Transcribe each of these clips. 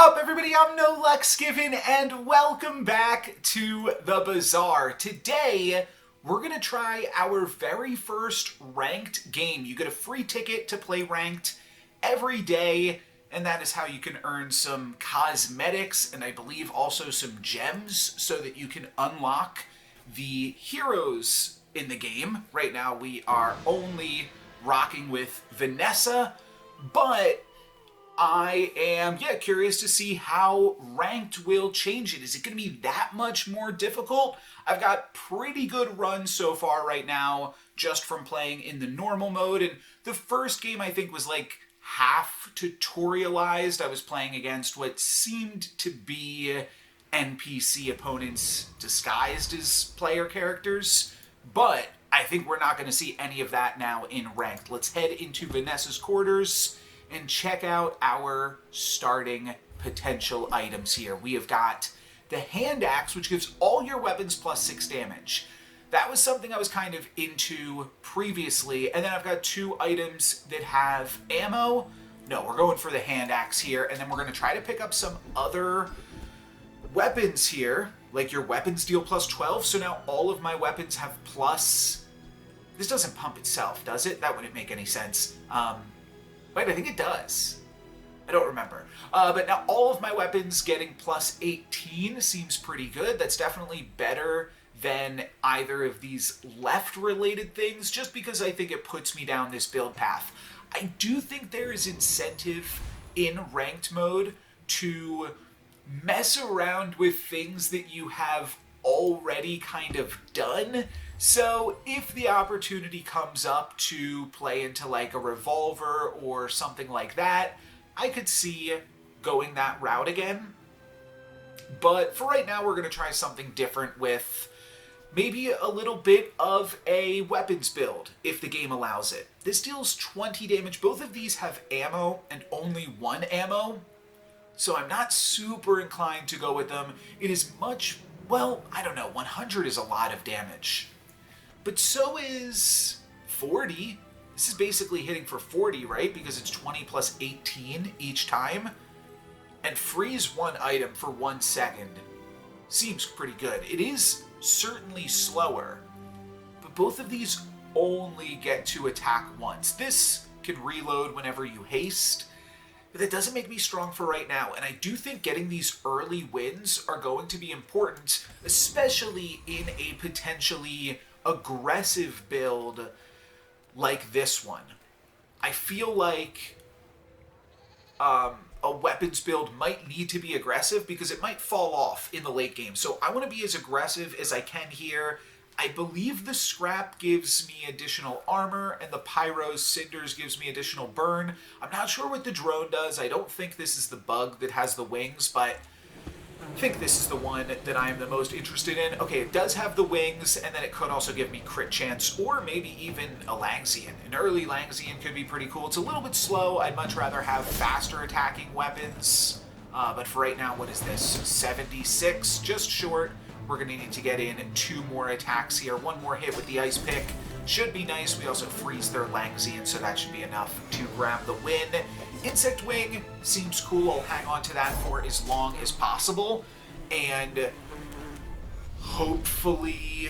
up, everybody? I'm NoLucksGiven, and welcome back to the Bazaar. Today, we're going to try our very first ranked game. You get a free ticket to play ranked every day, and that is how you can earn some cosmetics, and I believe also some gems, so that you can unlock the heroes in the game. Right now, we are only rocking with Vanessa, but I am, curious to see how ranked will change it. Is it going to be that much more difficult? I've got pretty good runs so far right now, just from playing in the normal mode. And the first game, I think, was like half tutorialized. I was playing against what seemed to be NPC opponents disguised as player characters. But I think we're not going to see any of that now in ranked. Let's head into Vanessa's quarters and check out our starting potential items here. We have got the hand axe, which gives all your weapons plus 6 damage. That was something I was kind of into previously. And then I've got 2 items that have ammo. No, we're going for the hand axe here. And then we're going to try to pick up some other weapons here. Like your weapons deal plus 12. So now all of my weapons have plus... This doesn't pump itself, does it? That wouldn't make any sense. Wait, I think it does. I don't remember. But now all of my weapons getting plus 18 seems pretty good. That's definitely better than either of these left-related things, just because I think it puts me down this build path. I do think there is incentive in ranked mode to mess around with things that you have already kind of done. So if the opportunity comes up to play into like a revolver or something like that, I could see going that route again. But for right now, we're going to try something different with maybe a little bit of a weapons build, if the game allows it. This deals 20 damage. Both of these have ammo and only 1 ammo, so I'm not super inclined to go with them. It is much, well, I don't know, 100 is a lot of damage. But so is 40. This is basically hitting for 40, right? Because it's 20 plus 18 each time. And freeze 1 item for 1 second seems pretty good. It is certainly slower, but both of these only get to attack once. This can reload whenever you haste, but that doesn't make me strong for right now. And I do think getting these early wins are going to be important, especially in a potentially aggressive build like this one. I feel like a weapons build might need to be aggressive because it might fall off in the late game. So I want to be as aggressive as I can here. I believe the scrap gives me additional armor and the pyro's cinders gives me additional burn. I'm not sure what the drone does. I don't think this is the bug that has the wings, but I think this is the one that I am the most interested in. Okay, it does have the wings, and then it could also give me crit chance, or maybe even a Langsian. An early Langsian could be pretty cool. It's a little bit slow. I'd much rather have faster attacking weapons. But for right now, what is this? 76, just short. We're going to need to get in 2 more attacks here. 1 more hit with the ice pick should be nice. We also freeze their Langsian, so that should be enough to grab the win. Insect Wing seems cool. I'll hang on to that for as long as possible. And hopefully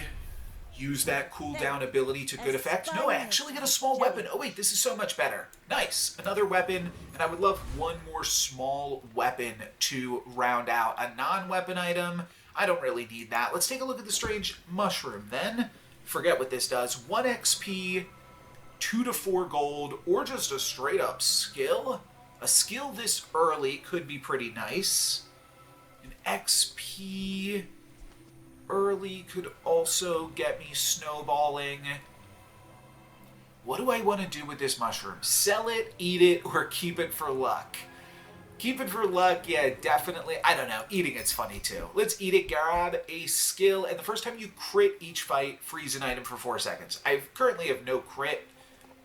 use that cooldown ability to good effect. No, I actually got a small weapon. Oh wait, this is so much better. Nice. Another weapon. And I would love 1 more small weapon to round out. A non-weapon item. I don't really need that. Let's take a look at the strange mushroom then. Forget what this does. 1 XP, 2 to 4 gold, or just a straight up skill. A skill this early could be pretty nice. An XP early could also get me snowballing. What do I want to do with this mushroom? Sell it, eat it, or keep it for luck? Keep it for luck, yeah, definitely. I don't know, eating it's funny too. Let's eat it, grab a skill, and the first time you crit each fight, freeze an item for 4 seconds. I currently have no crit,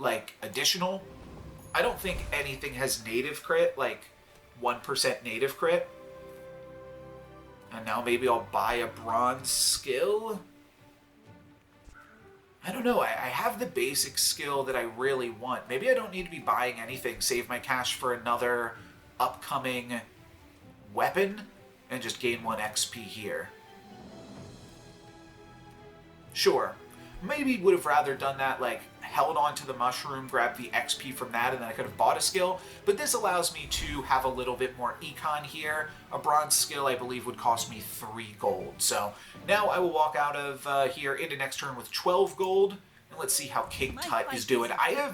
like, additional. I don't think anything has native crit, like 1% native crit. And now maybe I'll buy a bronze skill? I don't know, I have the basic skill that I really want. Maybe I don't need to be buying anything, save my cash for another upcoming weapon and just gain 1 XP here. Sure, maybe would have rather done that, like, held on to the mushroom, grabbed the XP from that, and then I could have bought a skill. But this allows me to have a little bit more econ here. A bronze skill, I believe, would cost me 3 gold. So now I will walk out of here into next turn with 12 gold. And let's see how King Tut is doing. I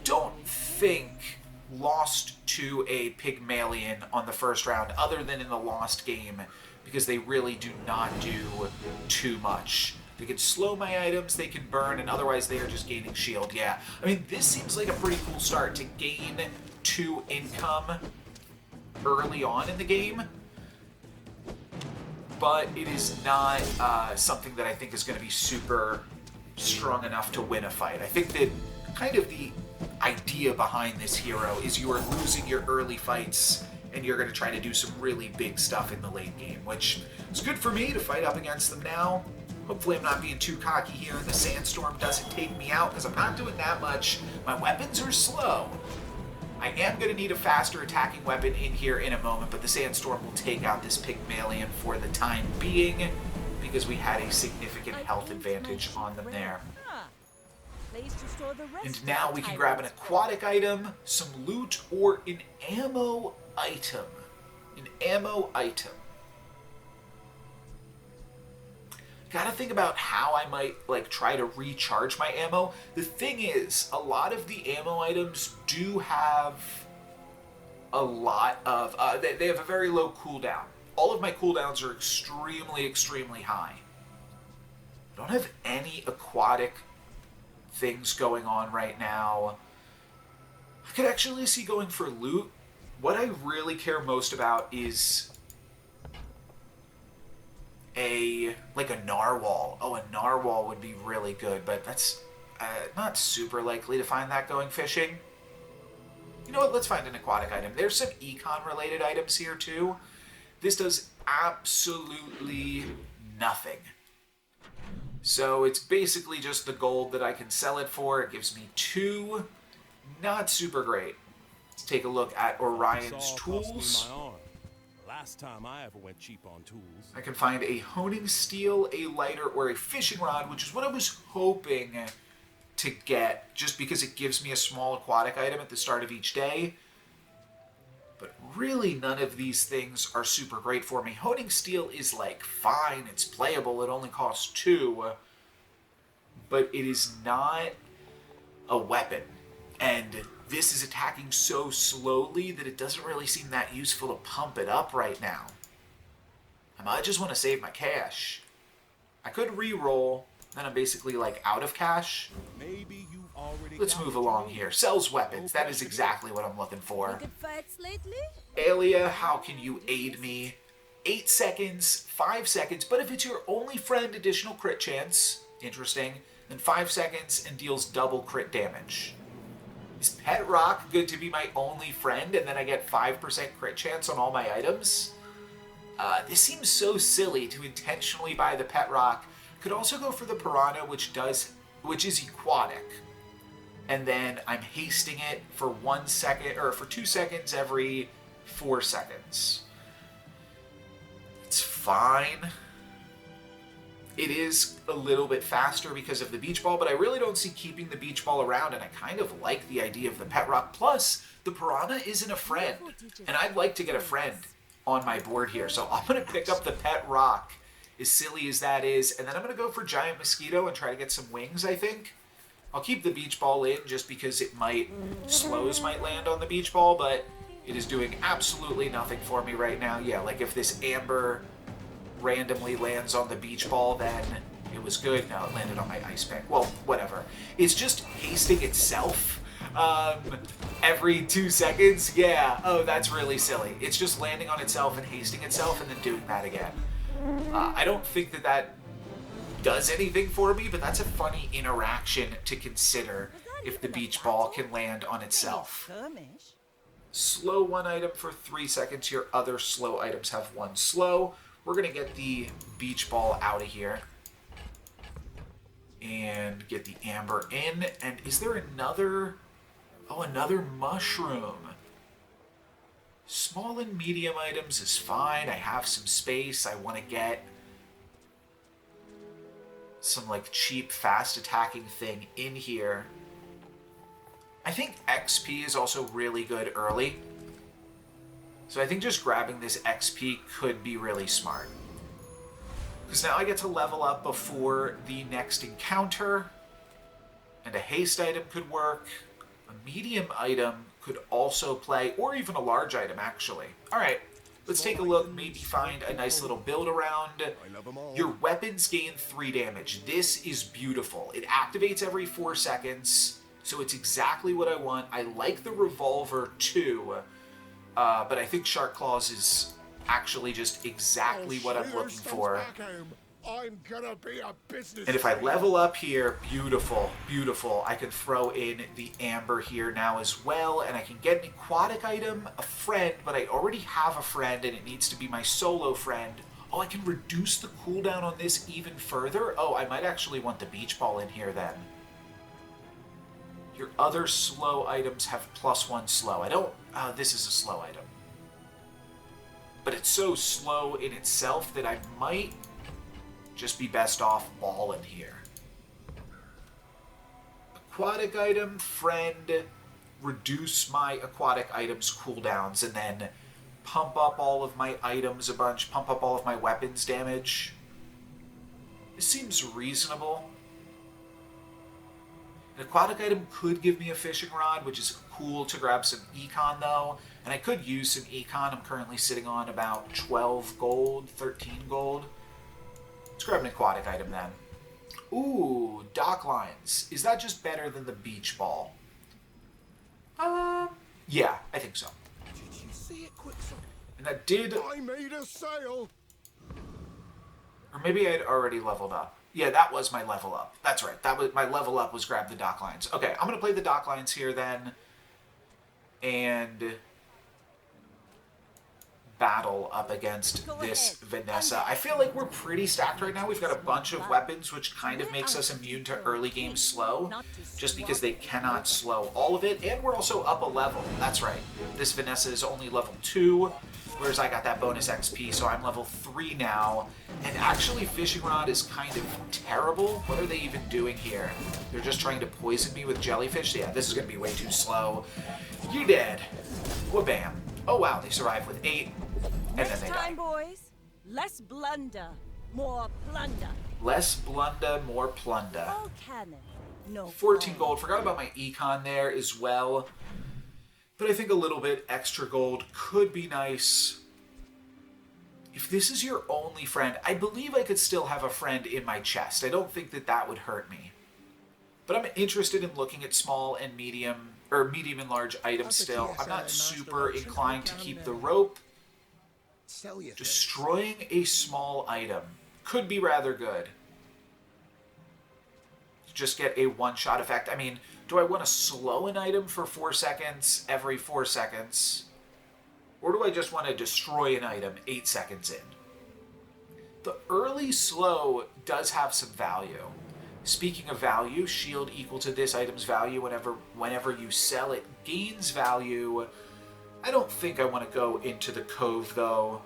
don't think, lost to a Pygmalion on the first round, other than in the lost game, because they really do not do too much. They can slow my items, they can burn, and otherwise they are just gaining shield. Yeah, I mean, this seems like a pretty cool start to gain 2 income early on in the game, but it is not something that I think is going to be super strong enough to win a fight. I think that kind of the idea behind this hero is you are losing your early fights and you're going to try to do some really big stuff in the late game, which is good for me to fight up against them now. Hopefully I'm not being too cocky here and the sandstorm doesn't take me out, because I'm not doing that much. My weapons are slow. I am going to need a faster attacking weapon in here in a moment, but the sandstorm will take out this Pygmalion for the time being, because we had a significant health advantage on them there. And now we can grab an aquatic item, some loot, or an ammo item. An ammo item. Gotta think about how I might, like, try to recharge my ammo. The thing is, a lot of the ammo items do have a lot of, they have a very low cooldown. All of my cooldowns are extremely, extremely high. I don't have any aquatic things going on right now. I could actually see going for loot. What I really care most about is like a narwhal. Oh, a narwhal would be really good, but that's not super likely to find that going fishing. You know what, let's find an aquatic item. There's some econ related items here too. This does absolutely nothing. So it's basically just the gold that I can sell it for. It gives me 2. Not super great. Let's take a look at Orion's tools. Last time I ever went cheap on tools. I can find a honing steel, a lighter, or a fishing rod, which is what I was hoping to get, just because it gives me a small aquatic item at the start of each day. But really, none of these things are super great for me. Honing steel is, like, fine. It's playable. It only costs 2. But it is not a weapon. And this is attacking so slowly that it doesn't really seem that useful to pump it up right now. I might just want to save my cash. I could re-roll, then I'm basically, like, out of cash. Maybe you already. Let's move along here. Sells weapons. That is exactly what I'm looking for. Alia, how can you aid me? 8 seconds, 5 seconds, but if it's your only friend, additional crit chance. Interesting. Then 5 seconds and deals double crit damage. Is Pet Rock good to be my only friend, and then I get 5% crit chance on all my items? This seems so silly to intentionally buy the Pet Rock. Could also go for the Piranha, which is aquatic. And then I'm hasting it for 1 second, or for 2 seconds every 4 seconds. It's fine. It is a little bit faster because of the beach ball, but I really don't see keeping the beach ball around, and I kind of like the idea of the Pet Rock. Plus, the Piranha isn't a friend, and I'd like to get a friend on my board here. So I'm going to pick up the Pet Rock, as silly as that is, and then I'm going to go for Giant Mosquito and try to get some wings, I think. I'll keep the beach ball in just because it might, slows might land on the beach ball, but it is doing absolutely nothing for me right now. Yeah, like if this amber randomly lands on the beach ball, then it was good. No, it landed on my ice pick. Well, whatever. It's just hasting itself every 2 seconds. Yeah, oh, that's really silly. It's just landing on itself and hasting itself and then doing that again. I don't think that that does anything for me, but that's a funny interaction to consider if the beach ball can land on itself. Slow one item for 3 seconds. Your other slow items have 1 slow. We're going to get the beach ball out of here and get the amber in. And is there another... Oh, another mushroom. Small small and medium items is fine. I have some space. I want to get some like cheap, fast attacking thing in here. I think XP is also really good early. So I think just grabbing this XP could be really smart. Because now I get to level up before the next encounter. And a haste item could work. A medium item could also play, or even a large item, actually. Alright, let's take a look, maybe find a nice little build around. Your weapons gain 3 damage. This is beautiful. It activates every 4 seconds, so it's exactly what I want. I like the revolver, too, but I think Shark Claws is actually just exactly what I'm looking for. I'm gonna be a business. And if I level up here, beautiful, beautiful. I can throw in the amber here now as well, and I can get an aquatic item, a friend, but I already have a friend, and it needs to be my solo friend. Oh, I can reduce the cooldown on this even further? Oh, I might actually want the beach ball in here then. Your other slow items have +1 slow. I don't... this is a slow item. But it's so slow in itself that I might just be best off ball in here. Aquatic item, friend, reduce my aquatic items cooldowns, and then pump up all of my items a bunch, pump up all of my weapons damage. This seems reasonable. An aquatic item could give me a fishing rod, which is cool to grab some econ though. And I could use some econ. I'm currently sitting on about 12 gold, 13 gold. Let's grab an aquatic item then. Ooh, dock lines. Is that just better than the beach ball? Yeah, I think so. Did you see it, Quicksilver? And that did... I made a sale. Or maybe I had already leveled up. Yeah, that was my level up. That's right. That was my level up was grab the dock lines. Okay, I'm going to play the dock lines here then. And battle up against this Vanessa. I feel like we're pretty stacked right now. We've got a bunch of weapons, which kind of makes us immune to early game slow, just because they cannot slow all of it, and we're also up a level. That's right. This Vanessa is only level 2, whereas I got that bonus XP, so I'm level 3 now, and actually Fishing Rod is kind of terrible. What are they even doing here? They're just trying to poison me with jellyfish? Yeah, this is going to be way too slow. You're dead. Wha-bam. Oh wow, they survived with 8. And then they die. Next time, boys, less blunder, more plunder. Less blunder, more plunder. All cannon, no 14 fire. gold. Forgot about my econ there as well. But I think a little bit extra gold could be nice. If this is your only friend, I believe I could still have a friend in my chest. I don't think that that would hurt me. But I'm interested in looking at small and medium, or medium and large items still. I'm not super inclined to keep the rope. Sell your things. Destroying a small item could be rather good. Just get a one-shot effect. I mean, do I want to slow an item for 4 seconds every 4 seconds? Or do I just want to destroy an item 8 seconds in? The early slow does have some value. Speaking of value, shield equal to this item's value whenever you sell it gains value. I don't think I want to go into the cove, though.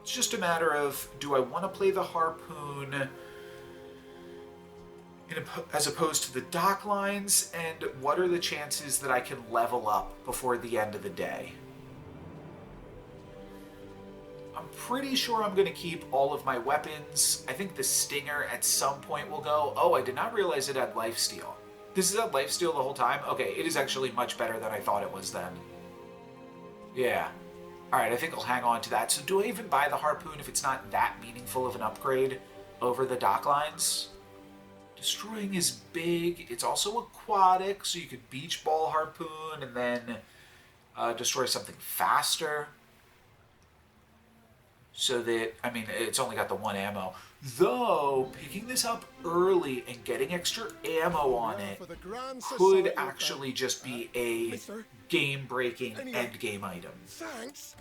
It's just a matter of, do I want to play the Harpoon as opposed to the dock lines, and what are the chances that I can level up before the end of the day? I'm pretty sure I'm going to keep all of my weapons. I think the Stinger at some point will go. Oh, I did not realize it had lifesteal. This is at lifesteal the whole time? Okay, it is actually much better than I thought it was then. Yeah. Alright, I think I'll hang on to that. So do I even buy the Harpoon if it's not that meaningful of an upgrade over the dock lines? Destroying is big. It's also aquatic, so you could beach ball Harpoon and then destroy something faster. So that, I mean, it's only got the 1 ammo. Though, picking this up early and getting extra ammo on it could actually just be a game-breaking endgame item. Thanks.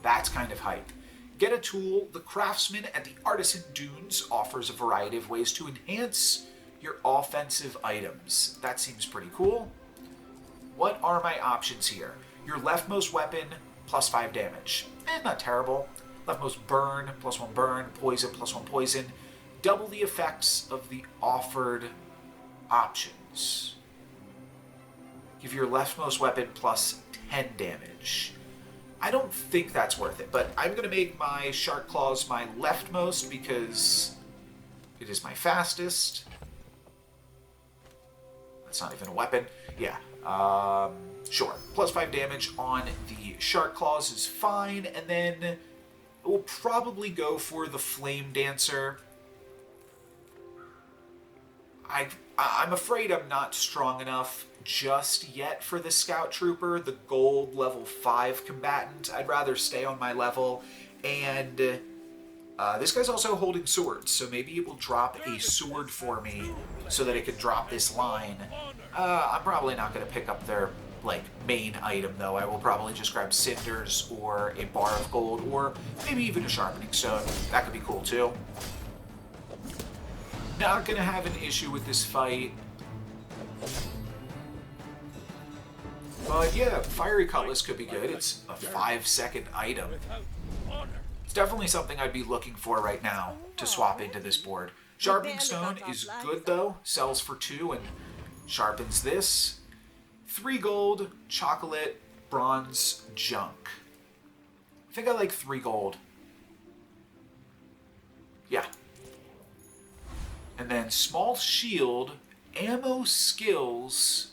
That's kind of hype. Get a tool. The Craftsman at the Artisan Dunes offers a variety of ways to enhance your offensive items. That seems pretty cool. What are my options here? Your leftmost weapon, plus 5 damage. Not terrible. Leftmost burn, plus 1 burn, poison, plus 1 poison. Double the effects of the offered options. Give your leftmost weapon plus 10 damage. I don't think that's worth it, but I'm going to make my Shark Claws my leftmost because it is my fastest. That's not even a weapon. Yeah, sure. Plus 5 damage on the Shark Claws is fine, and then we'll probably go for the Flame Dancer. I'm afraid I'm not strong enough just yet for the Scout Trooper, the gold level 5 combatant. I'd rather stay on my level, and this guy's also holding swords, so maybe it will drop a sword for me so that it can drop this line. I'm probably not going to pick up their main item, though. I will probably just grab cinders or a bar of gold, or maybe even a sharpening stone. That could be cool too. Not gonna have an issue with this fight. But yeah, Fiery Cutlass could be good. It's a 5-second item. It's definitely something I'd be looking for right now to swap into this board. Sharpening Stone is good though. Sells for 2 and sharpens this. 3 gold, chocolate, bronze, junk. I think I like 3 gold. Yeah. And then small shield, ammo skills.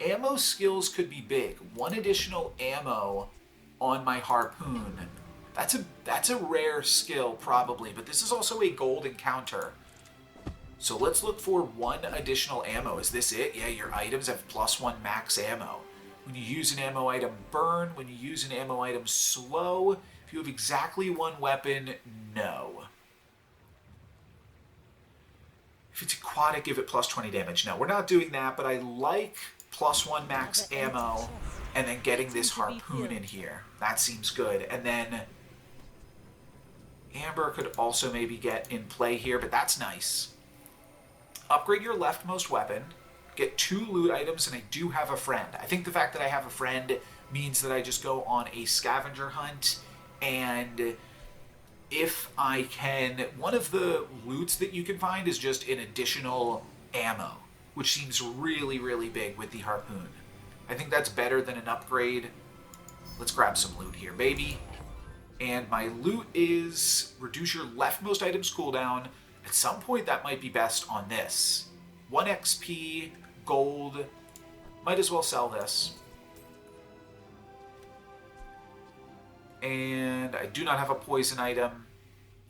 Ammo skills could be big. 1 additional ammo on my Harpoon. That's a rare skill probably, but this is also a gold encounter. So let's look for 1 additional ammo. Is this it? Yeah, your items have plus 1 max ammo. When you use an ammo item, burn. When you use an ammo item, slow. If you have exactly 1 weapon, no. If it's aquatic, give it plus 20 damage. No, we're not doing that, but I like plus 1 max ammo and then getting this Harpoon in here. That seems good. And then Amber could also maybe get in play here, but that's nice. Upgrade your leftmost weapon, get 2 loot items, and I do have a friend. I think the fact that I have a friend means that I just go on a scavenger hunt, and if I can, one of the loots that you can find is just an additional ammo, which seems really, really big with the Harpoon. I think that's better than an upgrade. Let's grab some loot here, baby. And my loot is reduce your leftmost item's cooldown. At some point, that might be best on this. 1 XP, gold. Might as well sell this. And I do not have a poison item.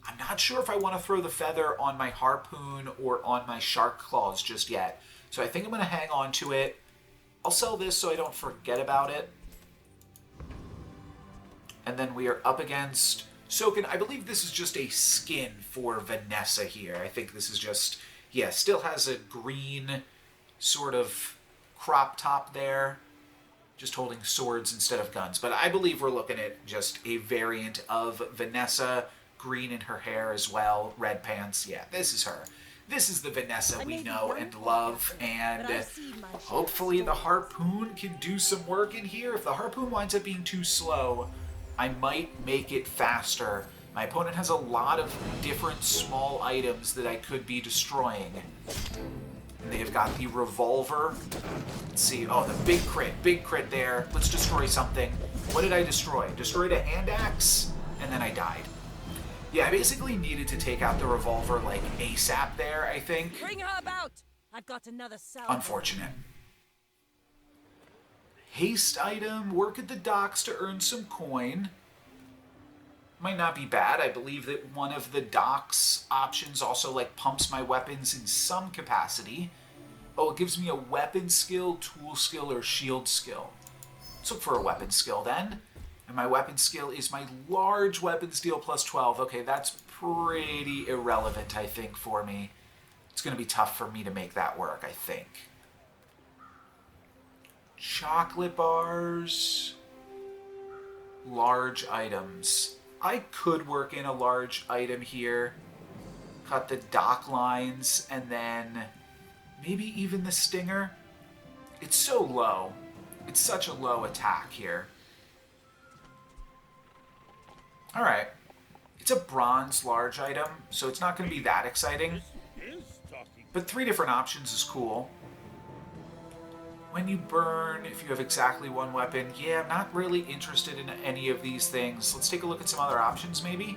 I'm not sure if I want to throw the feather on my Harpoon or on my Shark Claws just yet. So I think I'm going to hang on to it. I'll sell this so I don't forget about it. And then we are up against Soken. I believe this is just a skin for Vanessa here. I think this is just, yeah, still has a green sort of crop top there. Just holding swords instead of guns. But I believe we're looking at just a variant of Vanessa. Green in her hair as well. Red pants. Yeah, this is her. This is the Vanessa we know and love. And hopefully the Harpoon can do some work in here. If the Harpoon winds up being too slow, I might make it faster. My opponent has a lot of different small items that I could be destroying. They've got the revolver. Let's see. Oh, the big crit there. Let's destroy something. What did I destroy? Destroyed a hand axe, and then I died. Yeah, I basically needed to take out the revolver like ASAP there, I think. Bring her about. I've got another cell. Unfortunate. Haste item. Work at the docks to earn some coin. Might not be bad. I believe that one of the docks options also pumps my weapons in some capacity. Oh, it gives me a weapon skill, tool skill, or shield skill. Let's look for a weapon skill then. And my weapon skill is my large weapon skill plus 12. Okay, that's pretty irrelevant, I think, for me. It's going to be tough for me to make that work, I think. Chocolate bars. Large items. I could work in a large item here. Cut the dock lines, and then maybe even the stinger. It's so low. It's such a low attack here. Alright. It's a bronze large item, so it's not going to be that exciting. But 3 different options is cool. When you burn, if you have exactly 1 weapon, yeah, I'm not really interested in any of these things. Let's take a look at some other options, maybe?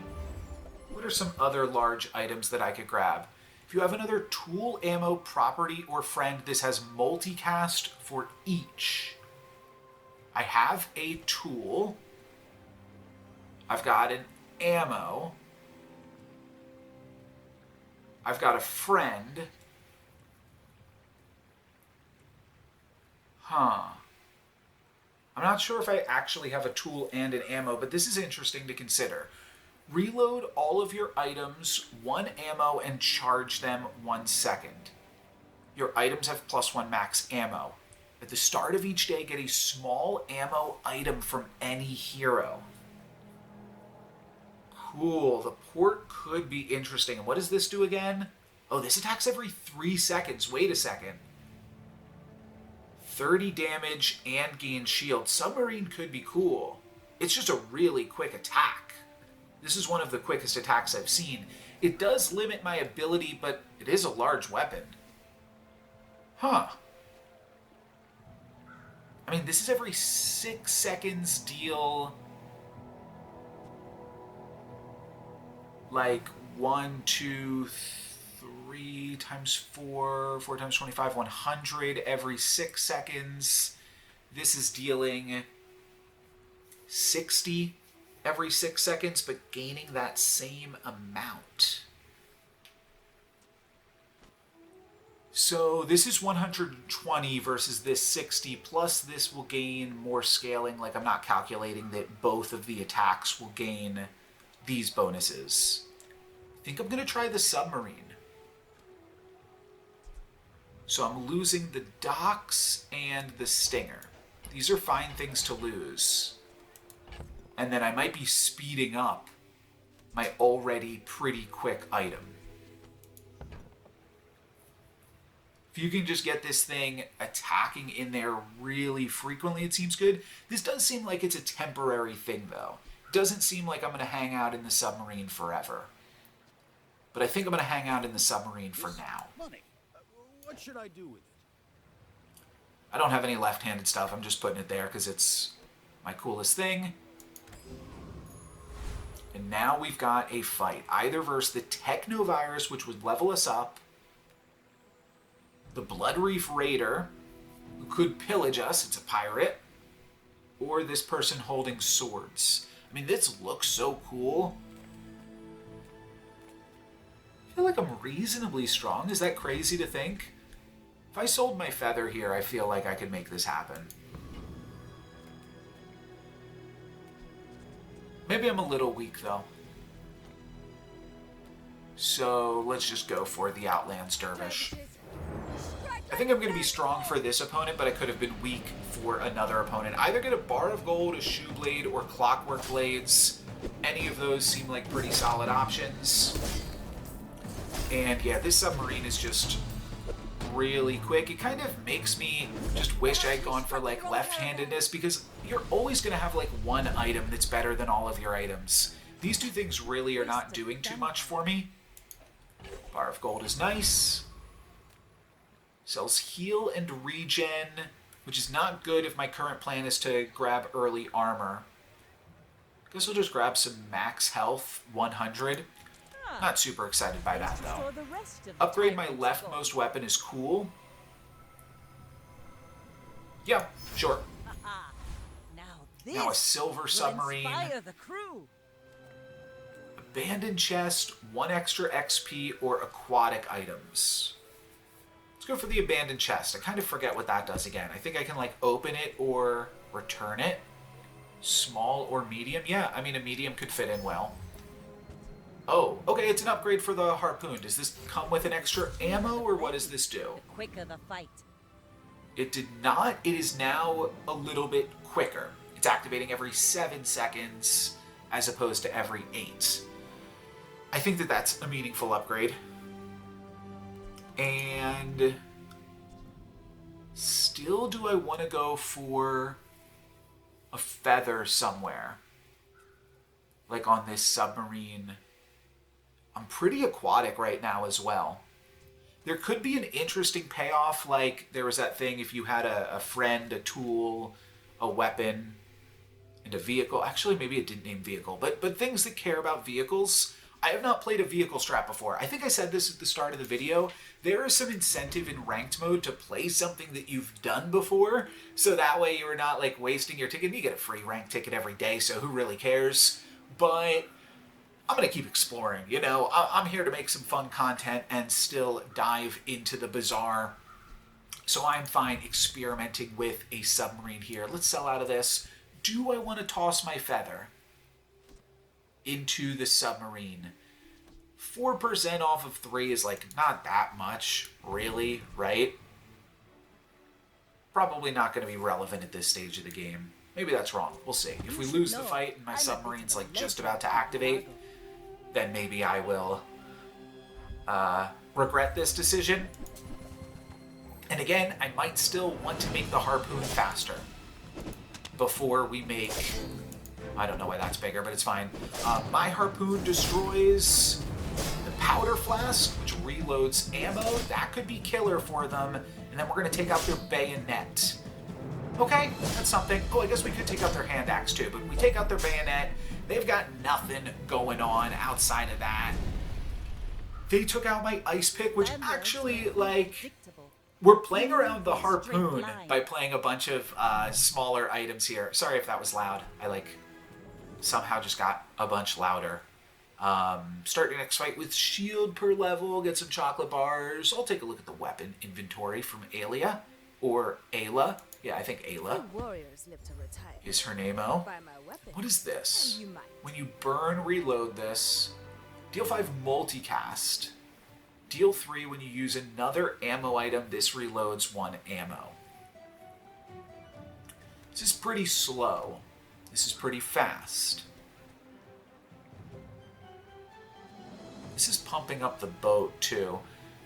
What are some other large items that I could grab? If you have another tool, ammo, property, or friend, this has multicast for each. I have a tool. I've got an ammo. I've got a friend. Huh. I'm not sure if I actually have a tool and an ammo, but this is interesting to consider. Reload all of your items 1 ammo and charge them 1 second. Your items have +1 max ammo. At the start of each day, get a small ammo item from any hero. Cool. The port could be interesting. And what does this do again? Oh, this attacks every 3 seconds. Wait a second. 30 damage and gain shield. Submarine could be cool. It's just a really quick attack. This is one of the quickest attacks I've seen. It does limit my ability, but it is a large weapon. Huh. I mean, this is every 6 seconds deal... like 1, 2, 3 times 4, 4 times 25, 100 every 6 seconds. This is dealing 60 every 6 seconds, but gaining that same amount. So this is 120 versus this 60, plus this will gain more scaling. Like, I'm not calculating that both of the attacks will gain these bonuses. I think I'm going to try the submarine. So I'm losing the docks and the stinger. These are fine things to lose. And then I might be speeding up my already pretty quick item. If you can just get this thing attacking in there really frequently, it seems good. This does seem like it's a temporary thing, though. It doesn't seem like I'm going to hang out in the submarine forever. But I think I'm going to hang out in the submarine for now. Money. What should I do with it? I don't have any left-handed stuff. I'm just putting it there because it's my coolest thing. And now we've got a fight. Either versus the Technovirus, which would level us up, the Blood Reef Raider, who could pillage us, it's a pirate, or this person holding swords. I mean, this looks so cool. I feel like I'm reasonably strong. Is that crazy to think? If I sold my feather here, I feel like I could make this happen. Maybe I'm a little weak, though. So let's just go for the Outlands Dervish. I think I'm going to be strong for this opponent, but I could have been weak for another opponent. Either get a Bar of Gold, a Shoe Blade, or Clockwork Blades. Any of those seem like pretty solid options. And yeah, this submarine is just really quick. It kind of makes me just wish I'd gone for like left-handedness, because you're always going to have like one item that's better than all of your items. These two things really are not doing too much for me. Bar of Gold is nice. Sells heal and regen, which is not good if my current plan is to grab early armor. Guess I'll just grab some max health, 100. Not super excited by that, though. Upgrade my leftmost weapon is cool. Yeah, sure. Now a silver submarine. The crew. Abandoned chest, 1 extra XP, or aquatic items. Let's go for the abandoned chest. I kind of forget what that does again. I think I can like open it or return it. Small or medium? Yeah, I mean a medium could fit in well. Oh, okay, it's an upgrade for the Harpoon. Does this come with an extra ammo, or what does this do? The quicker the fight. It did not. It is now a little bit quicker. It's activating every 7 seconds as opposed to every 8. I think that that's a meaningful upgrade. And still, do I want to go for a feather somewhere? like on this submarine. I'm pretty aquatic right now as well. There could be an interesting payoff, like there was that thing if you had a friend, a tool, a weapon, and a vehicle. Actually, maybe it didn't name vehicle, but things that care about vehicles. I have not played a vehicle strat before. I think I said this at the start of the video. There is some incentive in ranked mode to play something that you've done before, so that way you're not like wasting your ticket. You get a free rank ticket every day, so who really cares? But I'm going to keep exploring, you know. I'm here to make some fun content and still dive into the Bazaar. So I'm fine experimenting with a submarine here. Let's sell out of this. Do I want to toss my feather into the submarine? 4% off of 3 is like not that much, really, right? Probably not going to be relevant at this stage of the game. Maybe that's wrong. We'll see. If we lose the fight and my submarine's like just about to activate, then maybe I will regret this decision. And again, I might still want to make the Harpoon faster before we make... I don't know why that's bigger, but it's fine. My Harpoon destroys the powder flask, which reloads ammo. That could be killer for them. And then we're going to take out their bayonet. Okay, that's something. Oh, I guess we could take out their hand axe too, but we take out their bayonet. They've got nothing going on outside of that. They took out my ice pick, which actually, like, we're playing around the Harpoon by playing a bunch of smaller items here. Sorry if that was loud. I, like, somehow just got a bunch louder. Starting the next fight with shield per level, get some chocolate bars. I'll take a look at the weapon inventory from Alia, or Ayla. Yeah, I think Ayla is her name-o. What is this? When you burn, reload this. Deal 5 multicast. Deal 3 when you use another ammo item. This reloads 1 ammo. This is pretty slow. This is pretty fast. This is pumping up the boat too.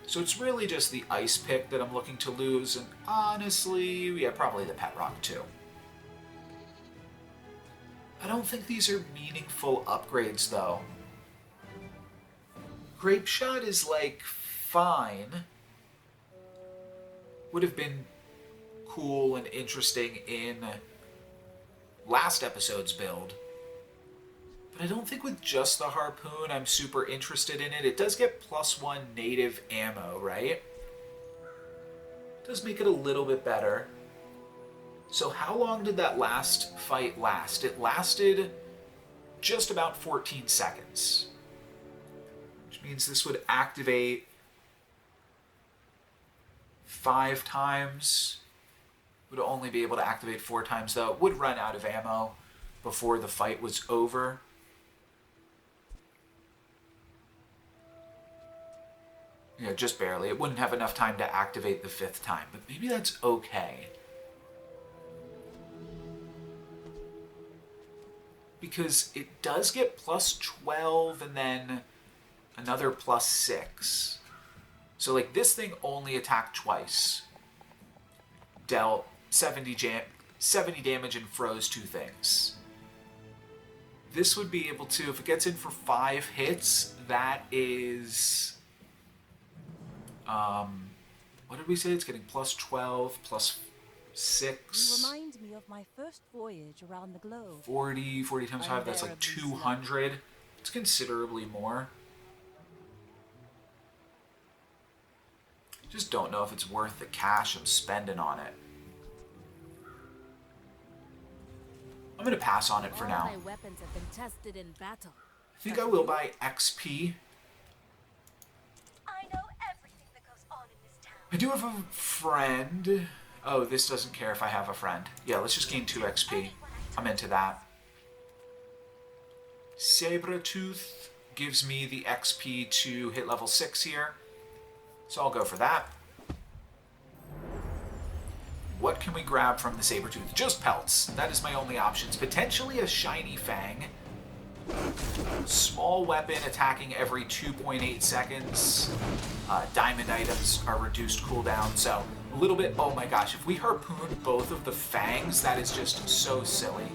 So it's really just the ice pick that I'm looking to lose, and honestly, yeah, probably the pet rock too. I don't think these are meaningful upgrades though. Grape shot is like fine. Would have been cool and interesting in last episode's build. But I don't think with just the Harpoon I'm super interested in it. It does get +1 native ammo, right? Does make it a little bit better. So how long did that last fight last? It lasted just about 14 seconds. Which means this would activate 5 times. Would only be able to activate 4 times though. It would run out of ammo before the fight was over. Yeah, just barely. It wouldn't have enough time to activate the 5th time, but maybe that's okay. Because it does get +12 and then another +6. So like this thing only attacked twice. Dealt 70 damage and froze 2 things. This would be able to, if it gets in for 5 hits, that is... what did we say? It's getting +12, +6. You remind me of my first voyage around the globe. 40 times 5, that's like 200. It's considerably more. Just don't know if it's worth the cash I'm spending on it. I'm going to pass on it for now. My weapons have been tested in battle. I think I will buy XP. I know everything that goes on in this town. I do have a friend. Oh, this doesn't care if I have a friend. Yeah, let's just gain 2 XP. I'm into that. Sabretooth gives me the XP to hit level 6 here. So I'll go for that. What can we grab from the Sabretooth? Just pelts. That is my only options. Potentially a shiny fang. Small weapon attacking every 2.8 seconds. Diamond items are reduced cooldown, so a little bit... Oh my gosh, if we harpoon both of the fangs, that is just so silly.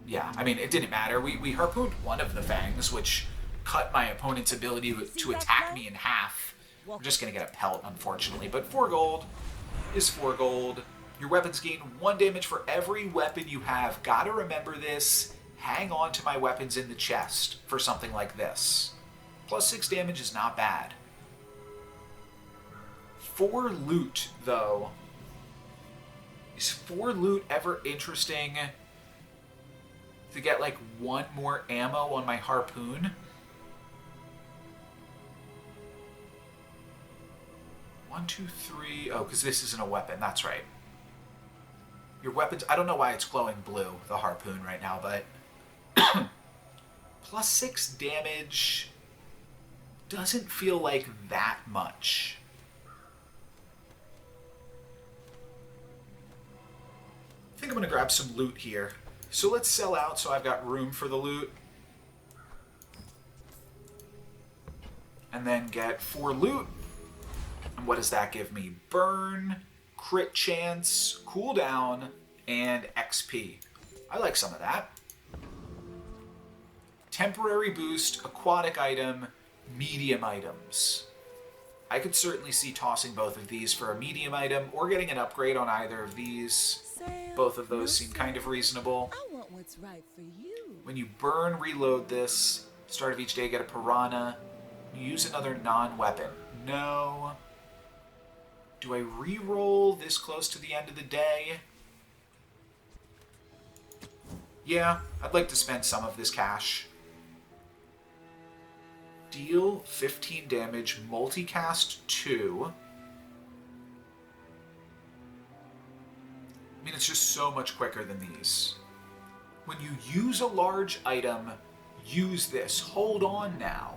Yeah, Yeah, I mean, it didn't matter. We harpooned one of the fangs, which cut my opponent's ability to attack me in half. We're just going to get a pelt, unfortunately. But 4 gold is 4 gold. Your weapons gain 1 damage for every weapon you have. Gotta remember this. Hang on to my weapons in the chest for something like this. Plus 6 damage is not bad. For loot, though. Is 4 loot ever interesting to get like 1 more ammo on my harpoon? 1, 2, 3. Oh, because this isn't a weapon. That's right. Your weapons... I don't know why it's glowing blue, the harpoon, right now, but... plus 6 damage doesn't feel like that much. I think I'm going to grab some loot here. So let's sell out so I've got room for the loot. And then get 4 loot. And what does that give me? Burn, crit chance, cooldown, and XP. I like some of that. Temporary boost, aquatic item, medium items. I could certainly see tossing both of these for a medium item or getting an upgrade on either of these. Both of those seem kind of reasonable. I want what's right for you. When you burn, reload this. Start of each day, get a piranha. You use another non-weapon. No. Do I re-roll this close to the end of the day? Yeah, I'd like to spend some of this cash. Deal 15 damage, multicast 2. I mean, it's just so much quicker than these. When you use a large item, use this. Hold on now.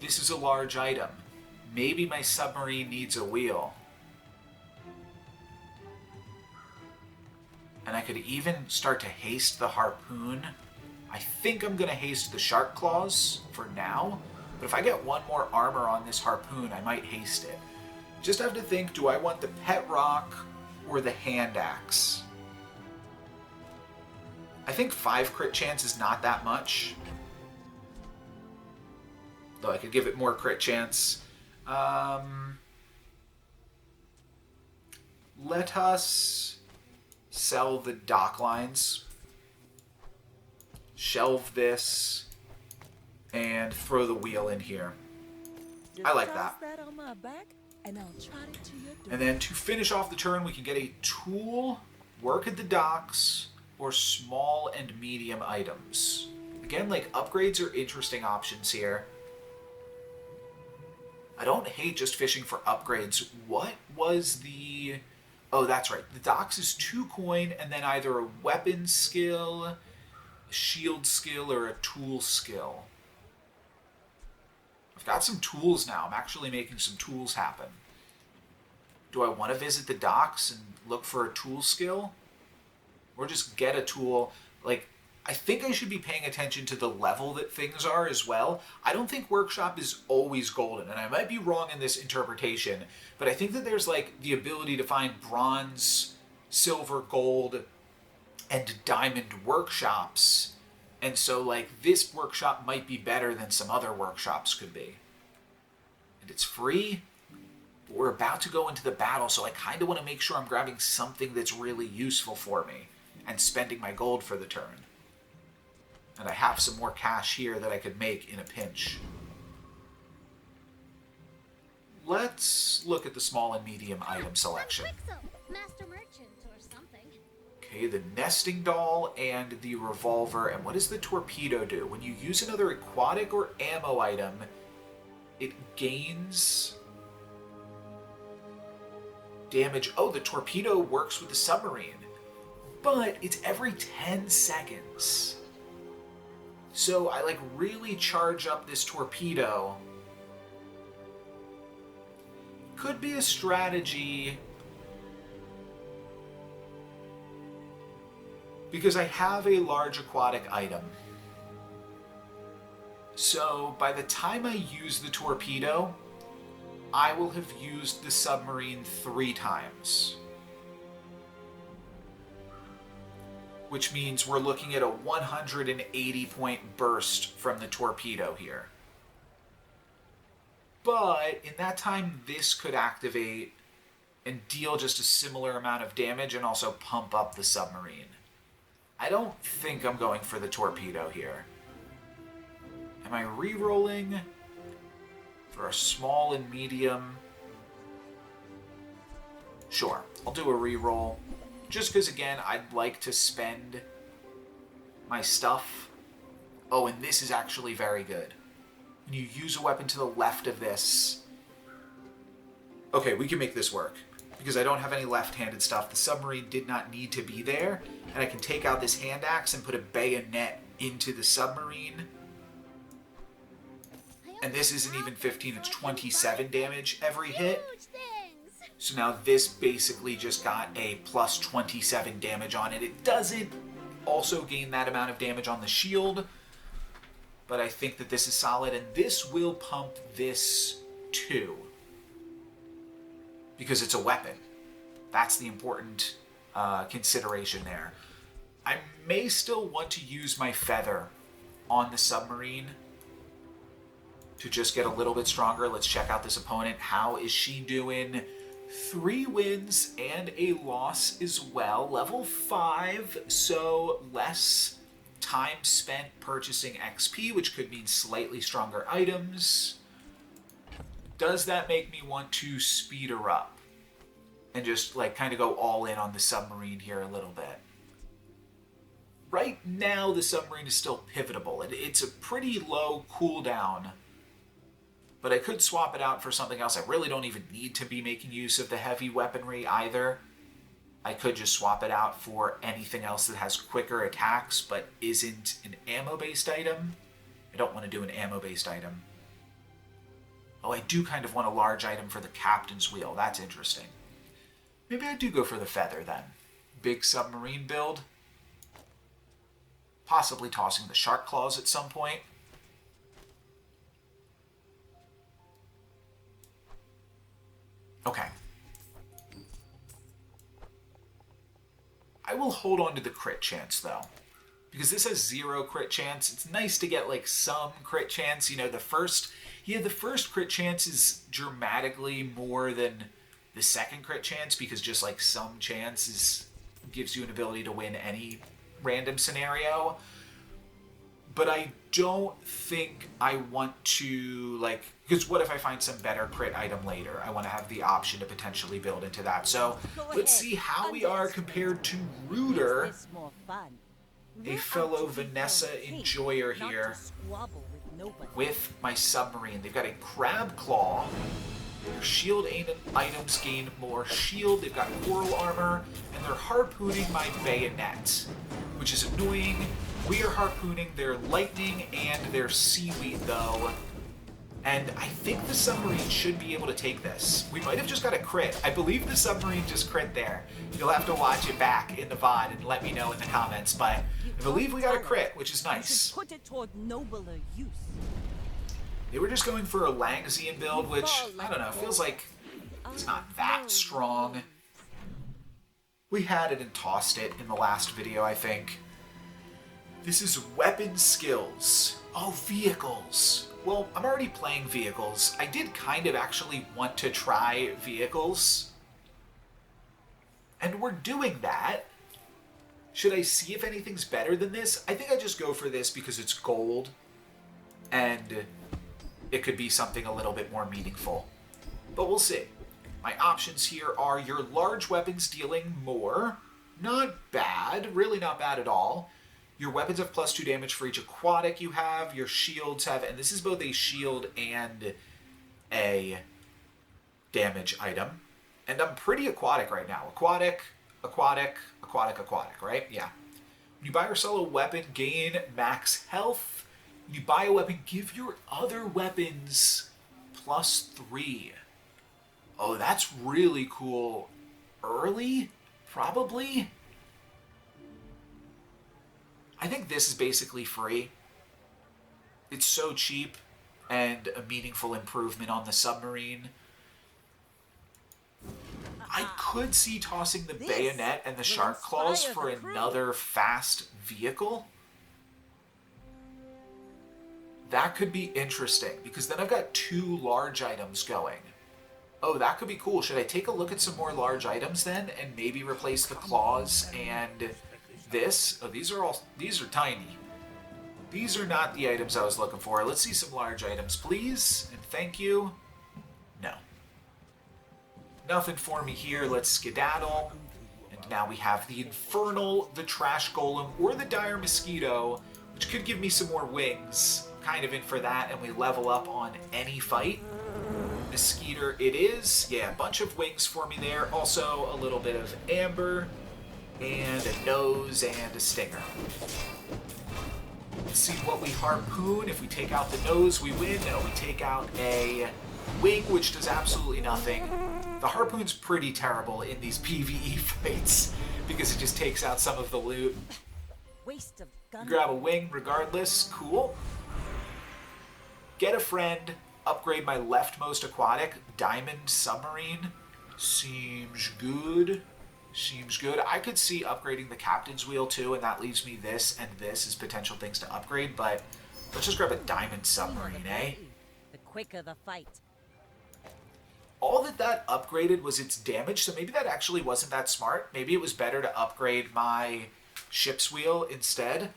This is a large item. Maybe my submarine needs a wheel. And I could even start to haste the harpoon. I think I'm going to haste the shark claws for now. But if I get 1 more armor on this harpoon, I might haste it. Just have to think, do I want the pet rock or the hand axe? I think 5 crit chance is not that much. Though I could give it more crit chance. Let us sell the dock lines. Shelve this. And throw the wheel in here. I like that. On my back, and I'll trot it to your door. And then to finish off the turn, we can get a tool, work at the docks, or small and medium items. Again, like, upgrades are interesting options here. I don't hate just fishing for upgrades. What was the... Oh, that's right. The docks is 2 coin, and then either a weapon skill, a shield skill, or a tool skill. I've got some tools now. I'm actually making some tools happen. Do I want to visit the docks and look for a tool skill? Or just get a tool? Like, I think I should be paying attention to the level that things are as well. I don't think Workshop is always golden, and I might be wrong in this interpretation, but I think that there's, like, the ability to find bronze, silver, gold, and diamond workshops. And so, like, this workshop might be better than some other workshops could be. And it's free. But we're about to go into the battle, so I kind of want to make sure I'm grabbing something that's really useful for me and spending my gold for the turn. And I have some more cash here that I could make in a pinch. Let's look at the small and medium item selection. Master merchant or something. Okay, the nesting doll and the revolver. And what does the torpedo do? When you use another aquatic or ammo item, it gains damage. Oh, the torpedo works with the submarine. But it's every 10 seconds. So I like really charge up this torpedo. Could be a strategy because I have a large aquatic item. So by the time I use the torpedo, I will have used the submarine 3 times. which means we're looking at a 180 point burst from the torpedo here. But in that time, this could activate and deal just a similar amount of damage and also pump up the submarine. I don't think I'm going for the torpedo here. Am I re-rolling for a small and medium? Sure, I'll do a re-roll. Just because, again, I'd like to spend my stuff. Oh, and this is actually very good. When you use a weapon to the left of this... Okay, we can make this work. Because I don't have any left-handed stuff. The submarine did not need to be there. And I can take out this hand axe and put a bayonet into the submarine. And this isn't even 15, it's 27 damage every hit. So now this basically just got a plus 27 damage on it. It doesn't also gain that amount of damage on the shield, but I think that this is solid, and this will pump this too. Because it's a weapon. That's the important consideration there. I may still want to use my feather on the submarine to just get a little bit stronger. Let's check out this opponent. How is she doing? 3 wins and a loss as well. Level 5, so less time spent purchasing XP, which could mean slightly stronger items. Does that make me want to speed her up? And just like kind of go all in on the submarine here a little bit. Right now the submarine is still pivotable. It's a pretty low cooldown. But I could swap it out for something else. I really don't even need to be making use of the heavy weaponry either. I could just swap it out for anything else that has quicker attacks but isn't an ammo-based item. I don't want to do an ammo-based item. Oh, I do kind of want a large item for the captain's wheel. That's interesting. Maybe I do go for the feather then. Big submarine build. Possibly tossing the shark claws at some point. Okay. I will hold on to the crit chance, though. Because this has 0 crit chance. It's nice to get, like, some crit chance. You know, the first crit chance is dramatically more than the second crit chance, because just, like, some chance gives you an ability to win any random scenario. But I don't think I want to, like... Because what if I find some better crit item later? I want to have the option to potentially build into that. So let's see how we are compared to Rooter, a fellow Vanessa enjoyer here, with my submarine. They've got a crab claw. Their shield items gain more shield. They've got coral armor, and they're harpooning my bayonet, which is annoying. We are harpooning their lightning and their seaweed, though. And I think the submarine should be able to take this. We might have just got a crit. I believe the submarine just crit there. You'll have to watch it back in the VOD and let me know in the comments. But I believe we got a crit, which is nice. Put it toward nobler use. They were just going for a Langsian build, which, I don't know, feels like it's not that strong. We had it and tossed it in the last video, I think. This is weapon skills. Oh, vehicles. Well, I'm already playing vehicles. I did kind of actually want to try vehicles. And we're doing that. Should I see if anything's better than this? I think I just go for this because it's gold. And it could be something a little bit more meaningful. But we'll see. My options here are your large weapons dealing more. Not bad. Really not bad at all. Your weapons have +2 damage for each aquatic you have. Your shields have, and this is both a shield and a damage item. And I'm pretty aquatic right now. Aquatic, aquatic, aquatic, aquatic, right? Yeah. When you buy or sell a weapon, gain max health. When you buy a weapon, give your other weapons +3. Oh, that's really cool. Early? Probably? I think this is basically free. It's so cheap and a meaningful improvement on the submarine. I could see tossing the This bayonet and the will shark claws inspire for the crew. another fast vehicle. That could be interesting, because then I've got 2 large items going. Oh, that could be cool. Should I take a look at some more large items then, and maybe replace the claws and this? Oh, these are tiny. These are not the items I was looking for. Let's see some large items, please, and thank you. No. Nothing for me here. Let's skedaddle. And now we have the Infernal, the Trash Golem, or the Dire Mosquito, which could give me some more wings. Kind of in for that, and we level up on any fight. Mosquito it is. Yeah, a bunch of wings for me there. Also a little bit of amber, and a nose, and a stinger. Let's see what we harpoon. If we take out the nose, we win. No, we take out a wing, which does absolutely nothing. The harpoon's pretty terrible in these PvE fights, because it just takes out some of the loot. Waste of gun. Grab a wing regardless. Cool. Get a friend. Upgrade my leftmost aquatic. Diamond submarine. Seems good. Seems good. I could see upgrading the captain's wheel too, and that leaves me this and this as potential things to upgrade, but let's just grab a diamond submarine, eh? The quicker the fight. All that upgraded was its damage, so maybe that actually wasn't that smart. Maybe it was better to upgrade my ship's wheel instead.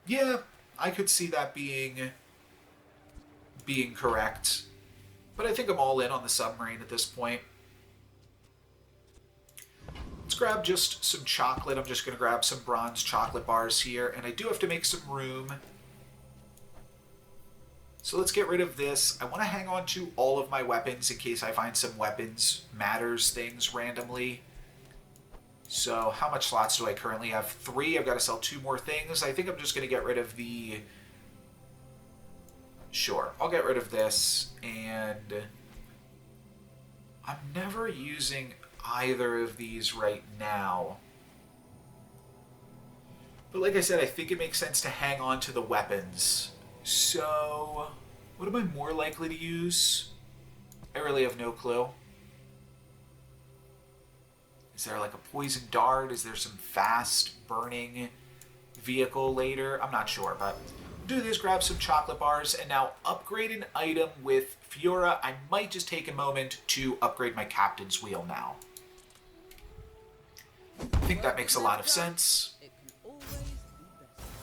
Yeah, I could see that being correct. But I think I'm all in on the submarine at this point. Let's grab just some chocolate. I'm just going to grab some bronze chocolate bars here, and I do have to make some room. So let's get rid of this. I want to hang on to all of my weapons in case I find some weapons matters things randomly. So how much slots do I currently have? 3. I've got to sell 2 more things. I think I'm just going to get rid of the... Sure, I'll get rid of this, and I'm never using either of these right now. But like I said, I think it makes sense to hang on to the weapons. So, what am I more likely to use? I really have no clue. Is there like a poison dart? Is there some fast burning vehicle later? I'm not sure, but we'll do this, grab some chocolate bars, and now upgrade an item with Fiora. I might just take a moment to upgrade my captain's wheel now. I think that makes a lot of sense.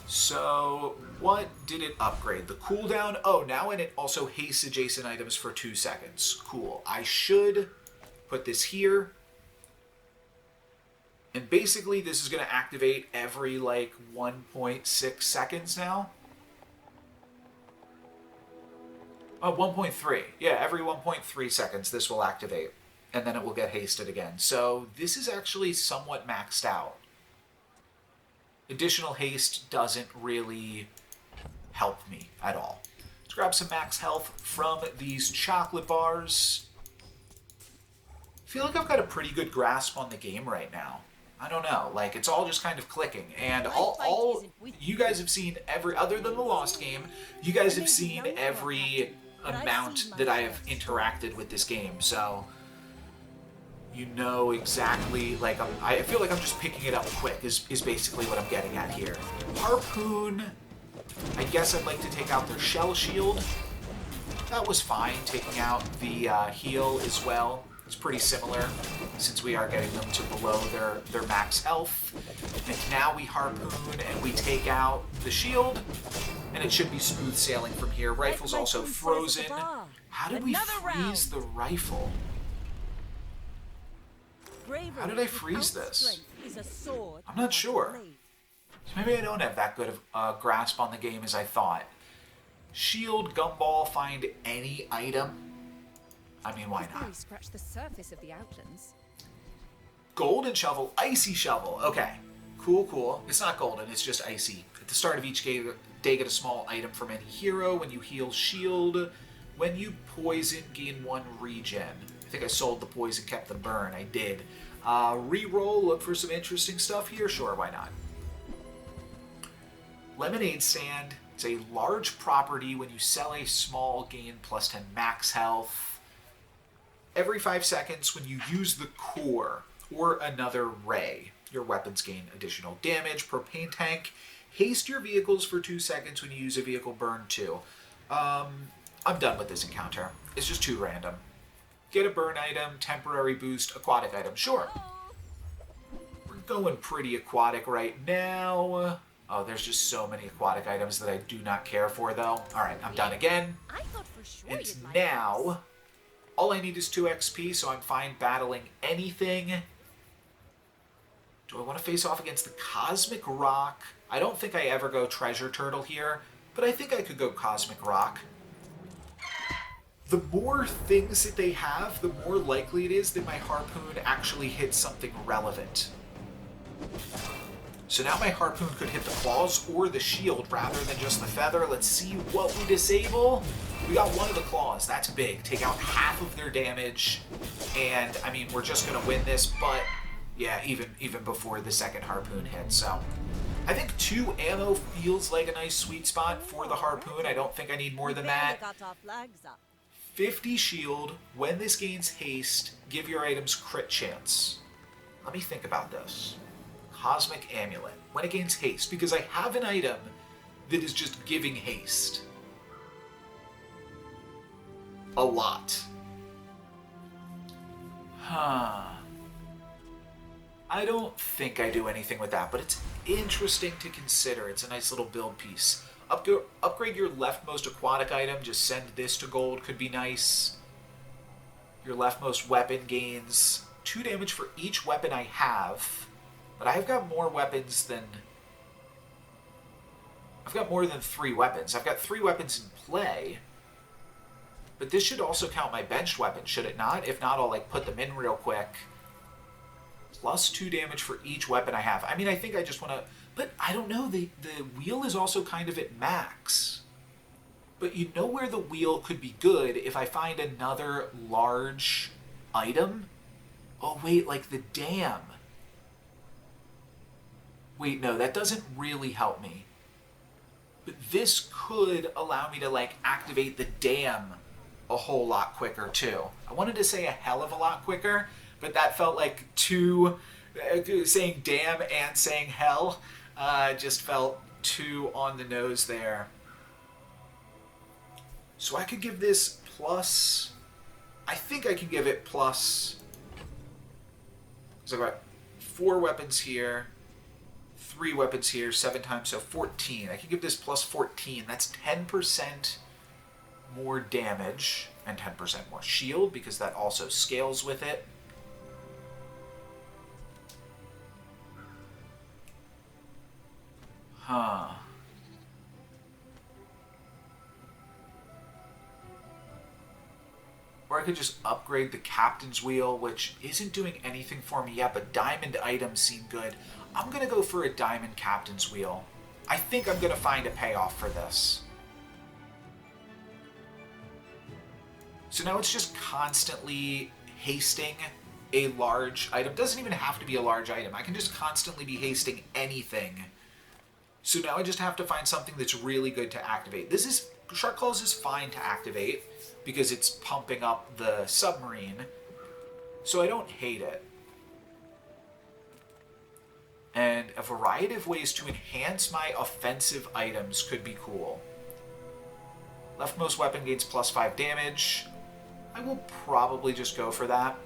So, what did it upgrade? The cooldown? Oh, now it also hastes adjacent items for 2 seconds. Cool. I should put this here. And basically, this is going to activate every, like, 1.6 seconds now. Oh, 1.3. Yeah, every 1.3 seconds this will activate. And then it will get hasted again. So, this is actually somewhat maxed out. Additional haste doesn't really help me at all. Let's grab some max health from these chocolate bars. I feel like I've got a pretty good grasp on the game right now. I don't know, like, it's all just kind of clicking. And all you guys have seen every, other than the Lost game, you guys have seen every amount that I have interacted with this game, so you know exactly, like, I feel like I'm just picking it up quick is basically what I'm getting at here. Harpoon, I guess I'd like to take out their shell shield. That was fine, taking out the heal as well. It's pretty similar, since we are getting them to below their max health. And now we harpoon and we take out the shield, and it should be smooth sailing from here. Rifle's also frozen. How did we freeze the rifle? How did I freeze this? I'm not sure. Maybe I don't have that good of a grasp on the game as I thought. Shield, gumball, find any item. I mean, why not? Scratch the surface of the outlands. Golden shovel, icy shovel. Okay, cool, cool. It's not golden, it's just icy. At the start of each day, get a small item from any hero. When you heal, shield. When you poison, gain 1 regen. I think I sold the poison, kept the burn. I did. Reroll, look for some interesting stuff here. Sure, why not? Lemonade stand. It's a large property. When you sell a small, gain +10 max health. Every 5 seconds when you use the core or another ray, your weapons gain additional damage. Propane tank. Haste your vehicles for 2 seconds when you use a vehicle. Burn 2. I'm done with this encounter. It's just too random. Get a burn item, temporary boost, aquatic item. Sure. We're going pretty aquatic right now. Oh, there's just so many aquatic items that I do not care for, though. Alright, I'm done again. I thought for sure And you'd like now, all I need is 2 XP, so I'm fine battling anything. Do I want to face off against the Cosmic Rock? I don't think I ever go Treasure Turtle here, but I think I could go Cosmic Rock. The more things that they have, the more likely it is that my Harpoon actually hits something relevant. So now my Harpoon could hit the claws or the shield rather than just the feather. Let's see what we disable. We got one of the claws. That's big. Take out half of their damage. And, I mean, we're just going to win this, but yeah, even before the second Harpoon hit. So I think 2 ammo feels like a nice sweet spot for the Harpoon. I don't think I need more than that. got our flags up. 50 shield. When this gains haste, give your items crit chance. Let me think about this. Cosmic Amulet. When it gains haste, because I have an item that is just giving haste. A lot. Huh. I don't think I do anything with that, but it's interesting to consider. It's a nice little build piece. Upgrade your leftmost aquatic item. Just send this to gold. Could be nice. Your leftmost weapon gains 2 damage for each weapon I have. But I've got more weapons than... I've got more than 3 weapons. I've got 3 weapons in play. But this should also count my benched weapons, should it not? If not, I'll like put them in real quick. Plus 2 damage for each weapon I have. I mean, I think I just want to... But I don't know, the wheel is also kind of at max. But you know where the wheel could be good if I find another large item? Oh wait, like the dam. Wait, no, that doesn't really help me. But this could allow me to like activate the dam a whole lot quicker too. I wanted to say a hell of a lot quicker, but that felt like too... saying damn and saying hell just felt too on the nose there. So I could give this plus... I think I can give it plus... So I've got 4 weapons here, 3 weapons here, 7 times, so 14. I can give this plus 14. That's 10% more damage and 10% more shield, because that also scales with it. Huh. Or I could just upgrade the captain's wheel, which isn't doing anything for me yet, but diamond items seem good. I'm going to go for a diamond captain's wheel. I think I'm going to find a payoff for this. So now it's just constantly hasting a large item. Doesn't even have to be a large item. I can just constantly be hasting anything. So now I just have to find something that's really good to activate. Shark Claws is fine to activate because it's pumping up the submarine. So I don't hate it. And a variety of ways to enhance my offensive items could be cool. Leftmost weapon gains plus 5 damage. I will probably just go for that.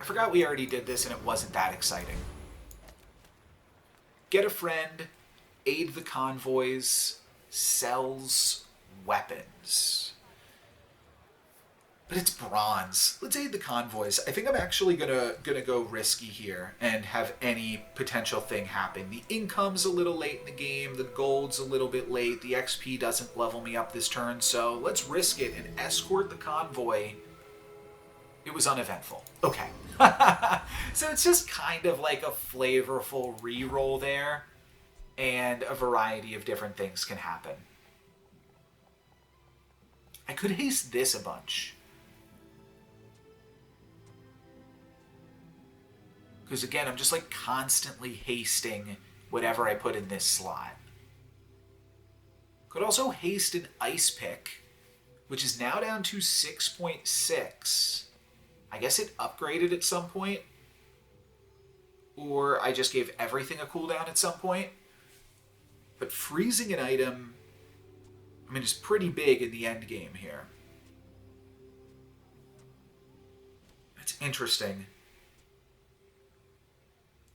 I forgot we already did this and it wasn't that exciting. Get a friend, aid the convoys, sells weapons. But it's bronze. Let's aid the convoys. I think I'm actually gonna go risky here and have any potential thing happen. The income's a little late in the game, the gold's a little bit late, the XP doesn't level me up this turn, so let's risk it and escort the convoy. It was uneventful. Okay. So it's just kind of like a flavorful reroll there, and a variety of different things can happen. I could haste this a bunch. Because again, I'm just like constantly hasting whatever I put in this slot. Could also haste an ice pick, which is now down to 6.6. I guess it upgraded at some point. Or I just gave everything a cooldown at some point. But freezing an item, I mean, it's pretty big in the end game here. That's interesting.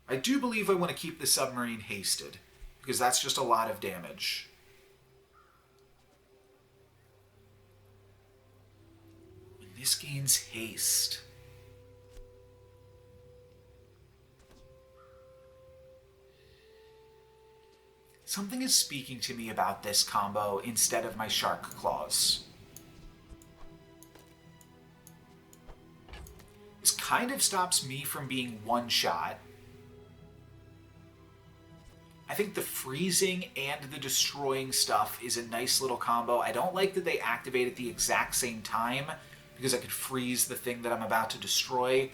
I do believe I want to keep the submarine hasted, because that's just a lot of damage. And this gains haste. Something is speaking to me about this combo instead of my Shark Claws. This kind of stops me from being one-shot. I think the freezing and the destroying stuff is a nice little combo. I don't like that they activate at the exact same time, because I could freeze the thing that I'm about to destroy.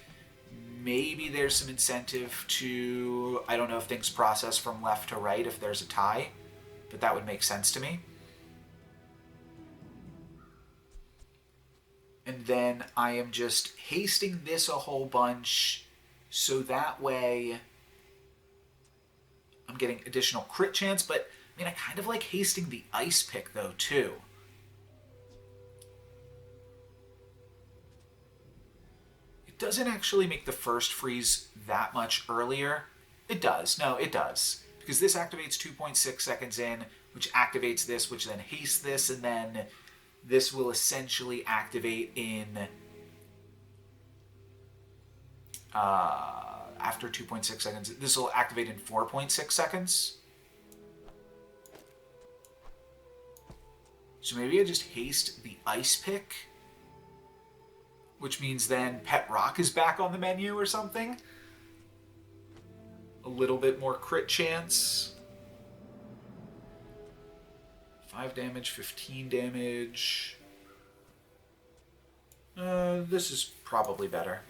Maybe there's some incentive to, I don't know if things process from left to right if there's a tie, but that would make sense to me. And then I am just hasting this a whole bunch, so that way I'm getting additional crit chance, but I mean, I kind of like hasting the ice pick though, too. It doesn't actually make the first freeze that much earlier. It does. No, it does. Because this activates 2.6 seconds in, which activates this, which then hastes this, and then this will essentially activate in after 2.6 seconds. This will activate in 4.6 seconds. So maybe I just haste the ice pick, which means then Pet Rock is back on the menu or something. A little bit more crit chance. 5 damage, 15 damage. This is probably better.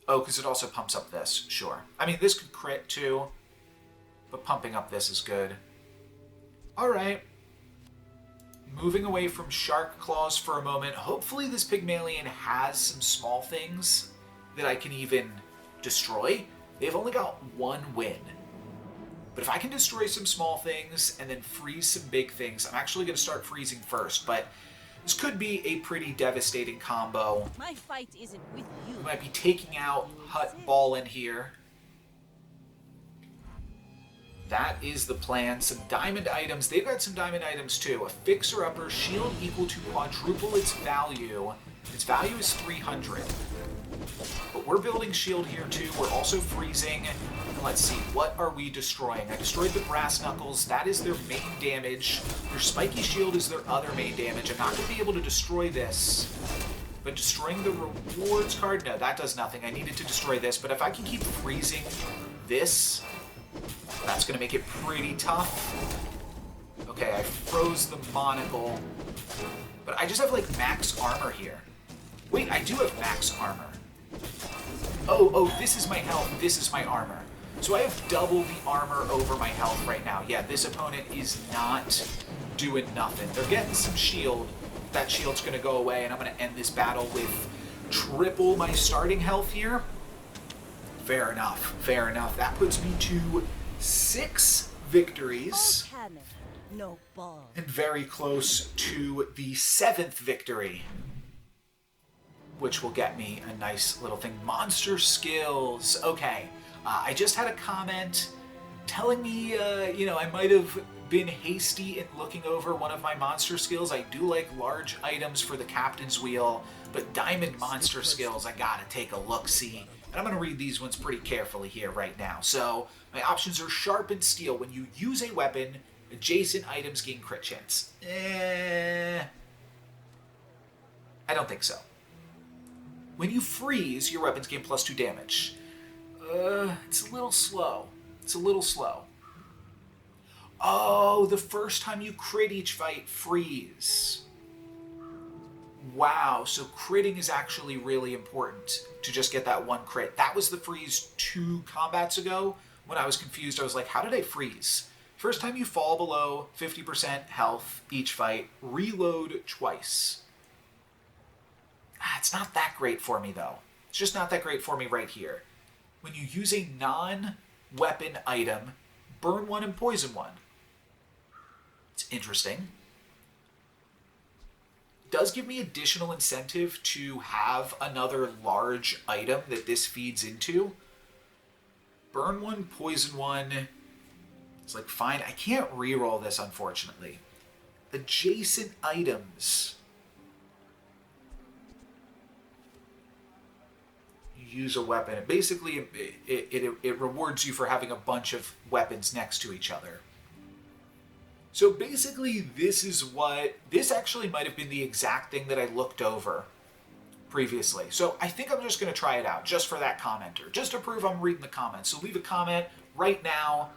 Oh, because it also pumps up this. Sure. I mean, this could crit too, but pumping up this is good. Alright. Moving away from Shark Claws for a moment. Hopefully this Pygmalion has some small things that I can even destroy. They've only got one win. But if I can destroy some small things and then freeze some big things, I'm actually going to start freezing first, but this could be a pretty devastating combo. My fight isn't with you. We might be taking out Hut Ball in here. That is the plan. Some diamond items. They've got some diamond items too. A fixer-upper, shield equal to quadruple its value. Its value is 300. But we're building shield here too. We're also freezing. And let's see, what are we destroying? I destroyed the brass knuckles. That is their main damage. Their spiky shield is their other main damage. I'm not going to be able to destroy this. But destroying the rewards card? No, that does nothing. I needed to destroy this. But if I can keep freezing this, that's going to make it pretty tough. Okay, I froze the monocle. But I just have, like, max armor here. Wait, I do have max armor. Oh, this is my health, this is my armor. So I have double the armor over my health right now. Yeah, this opponent is not doing nothing. They're getting some shield. That shield's going to go away, and I'm going to end this battle with triple my starting health here. Fair enough, fair enough. That puts me to 6 victories. All cannon, no ball. And very close to the 7th victory, which will get me a nice little thing. Monster skills. Okay, I just had a comment telling me, I might have been hasty in looking over one of my monster skills. I do like large items for the captain's wheel, but diamond monster skills, I gotta take a look-see. And I'm gonna read these ones pretty carefully here right now. So, my options are sharpened steel. When you use a weapon, adjacent items gain crit chance. I don't think so. When you freeze, your weapons gain +2 damage. It's a little slow. It's a little slow. Oh, the first time you crit each fight, freeze. Wow, so critting is actually really important to just get that one crit. That was the freeze 2 combats ago. When I was confused, I was like, how did I freeze? First time you fall below 50% health each fight, reload twice. It's not that great for me, though. It's just not that great for me right here. When you use a non-weapon item, burn one and poison one. It's interesting. Does give me additional incentive to have another large item that this feeds into. Burn one, poison one. It's like, fine. I can't reroll this, unfortunately. Adjacent items. You use a weapon. Basically, it rewards you for having a bunch of weapons next to each other. So basically, this actually might have been the exact thing that I looked over previously. So I think I'm just going to try it out, just for that commenter, just to prove I'm reading the comments. So leave a comment right now.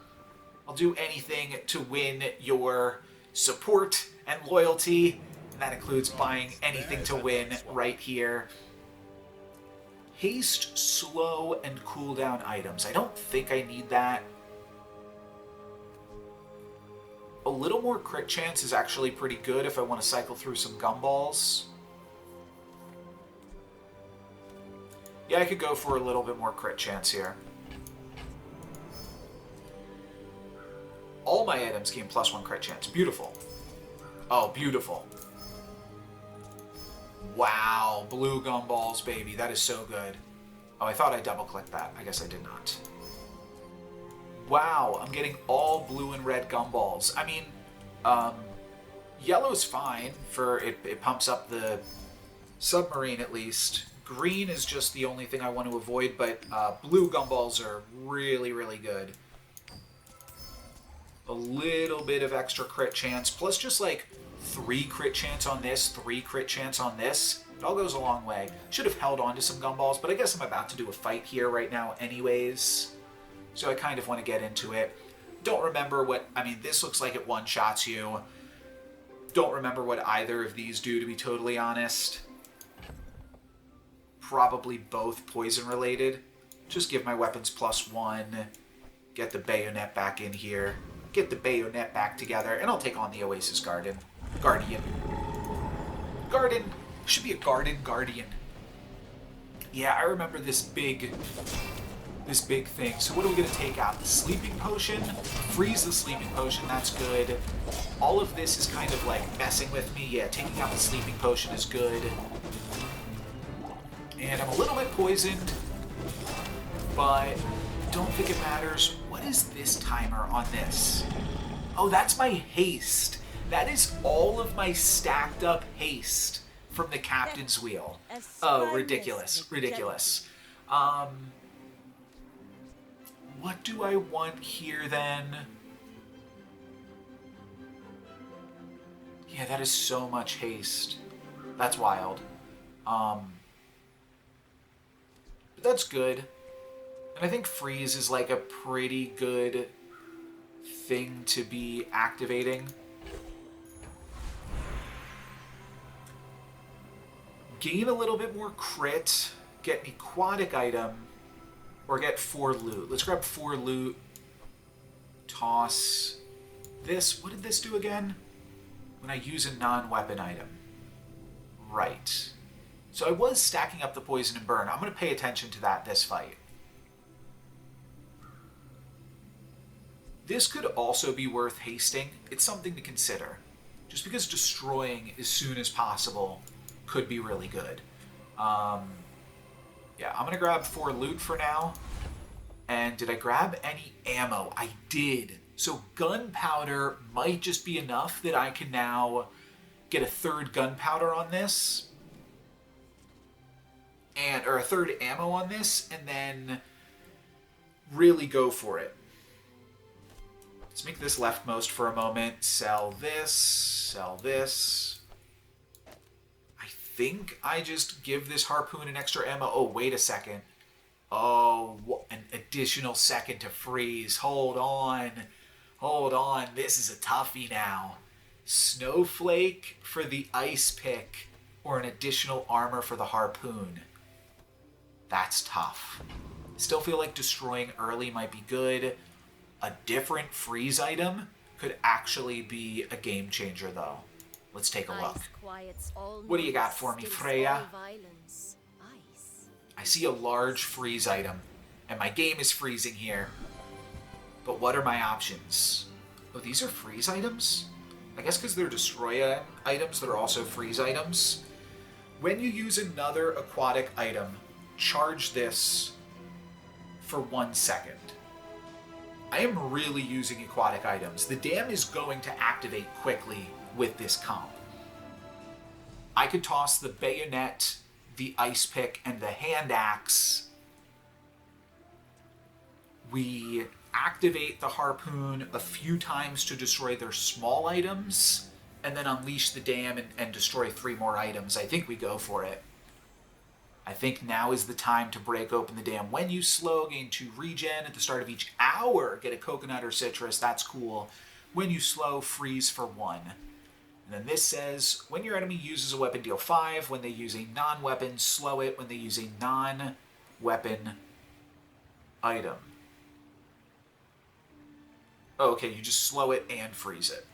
I'll do anything to win your support and loyalty, and that includes buying anything to win right here. Haste, slow, and cooldown items. I don't think I need that. A little more crit chance is actually pretty good if I want to cycle through some gumballs. Yeah, I could go for a little bit more crit chance here. All my items gain +1 crit chance. Beautiful. Oh, beautiful. Wow, blue gumballs, baby. That is so good. Oh, I thought I double-clicked that. I guess I did not. Wow, I'm getting all blue and red gumballs. I mean, yellow's fine for it pumps up the submarine at least. Green is just the only thing I want to avoid, but blue gumballs are really, really good. A little bit of extra crit chance, plus just like 3 crit chance on this, 3 crit chance on this. It all goes a long way. Should have held on to some gumballs, but I guess I'm about to do a fight here right now anyways. So I kind of want to get into it. Don't remember what... I mean, this looks like it one-shots you. Don't remember what either of these do, to be totally honest. Probably both poison-related. Just give my weapons +1. Get the bayonet back in here. Get the bayonet back together, and I'll take on the Oasis Guardian. Should be a Guardian. Yeah, I remember this big thing. So what are we going to take out? The sleeping potion? Freeze the sleeping potion, that's good. All of this is kind of like messing with me. Yeah, taking out the sleeping potion is good. And I'm a little bit poisoned, but don't think it matters. What is this timer on this? Oh, that's my haste. That is all of my stacked up haste from the captain's wheel. Oh, ridiculous. What do I want here then? Yeah, that is so much haste. That's wild. But that's good. And I think freeze is like a pretty good thing to be activating. Gain a little bit more crit, get an aquatic item, or get 4 loot. Let's grab 4 loot. Toss this. What did this do again? When I use a non-weapon item. Right. So I was stacking up the poison and burn. I'm going to pay attention to that this fight. This could also be worth hasting. It's something to consider. Just because destroying as soon as possible could be really good. Yeah, I'm going to grab 4 loot for now. And did I grab any ammo? I did. So gunpowder might just be enough that I can now get a 3rd gunpowder on this. Or a 3rd ammo on this, and then really go for it. Let's make this leftmost for a moment. Sell this. Sell this. I think I just give this harpoon an extra ammo. Oh, wait a second. Oh, an additional second to freeze. Hold on. Hold on. This is a toughie now. Snowflake for the ice pick, or an additional armor for the harpoon. That's tough. Still feel like destroying early might be good. A different freeze item could actually be a game changer, though. Let's take a look. Ice quiets all What do you got noise, for me, stills Freya? all violence. Ice. I see a large freeze item, and my game is freezing here. But what are my options? Oh, these are freeze items? I guess because they're destroy items, they're also freeze items. When you use another aquatic item, charge this for 1 second. I am really using aquatic items. The dam is going to activate quickly with this comp. I could toss the bayonet, the ice pick, and the hand axe. We activate the harpoon a few times to destroy their small items, and then unleash the dam and destroy 3 more items. I think we go for it. I think now is the time to break open the dam. When you slow, gain 2 regen at the start of each hour. Get a coconut or citrus, that's cool. When you slow, freeze for 1. And then this says, when your enemy uses a weapon, deal 5. When they use a non-weapon, slow it. When they use a non-weapon item. Oh, okay, you just slow it and freeze it.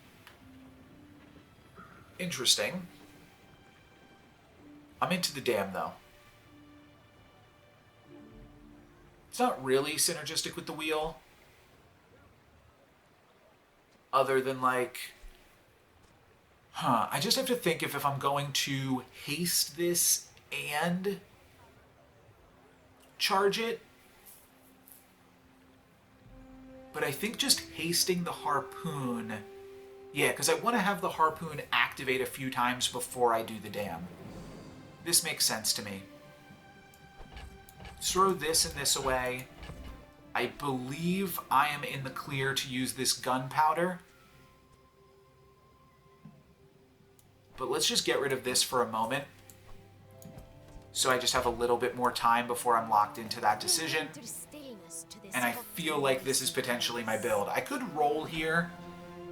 Interesting. I'm into the dam, though. It's not really synergistic with the wheel. Other than, like... I just have to think if I'm going to haste this and charge it. But I think just hasting the harpoon... Yeah, because I want to have the harpoon activate a few times before I do the dam. This makes sense to me. Throw this and this away. I believe I am in the clear to use this gunpowder. But let's just get rid of this for a moment. So I just have a little bit more time before I'm locked into that decision. And I feel like this is potentially my build. I could roll here,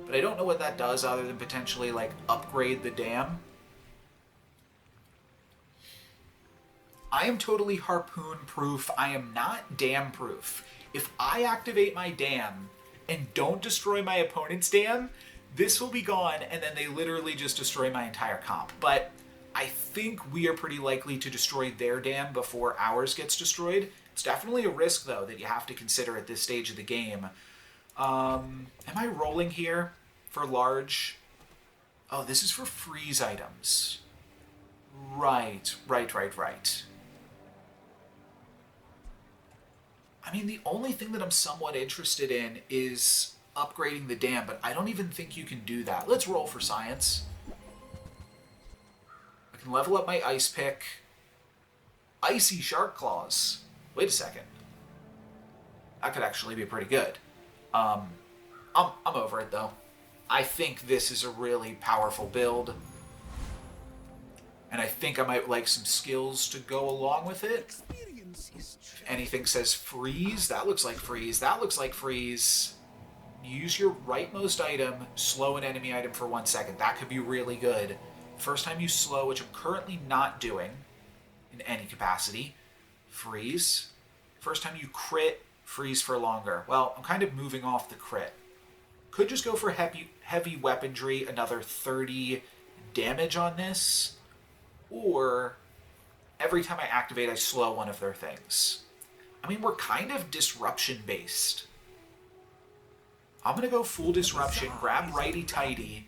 but I don't know what that does other than potentially, like, upgrade the dam. I am totally harpoon-proof. I am not dam-proof. If I activate my dam and don't destroy my opponent's dam, this will be gone, and then they literally just destroy my entire comp. But I think we are pretty likely to destroy their dam before ours gets destroyed. It's definitely a risk, though, that you have to consider at this stage of the game. Am I rolling here for large? Oh, this is for freeze items. Right. I mean, the only thing that I'm somewhat interested in is upgrading the dam, but I don't even think you can do that. Let's roll for science. I can level up my ice pick. Icy shark claws. Wait a second. That could actually be pretty good. I'm over it, though. I think this is a really powerful build. And I think I might like some skills to go along with it. If anything says freeze, that looks like freeze. That looks like freeze. Use your rightmost item, slow an enemy item for 1 second. That could be really good. First time you slow, which I'm currently not doing in any capacity. Freeze. First time you crit, freeze for longer. Well, I'm kind of moving off the crit. Could just go for heavy weaponry, another 30 damage on this. Or every time I activate, I slow one of their things. I mean, we're kind of disruption-based. I'm going to go full disruption, grab righty-tighty,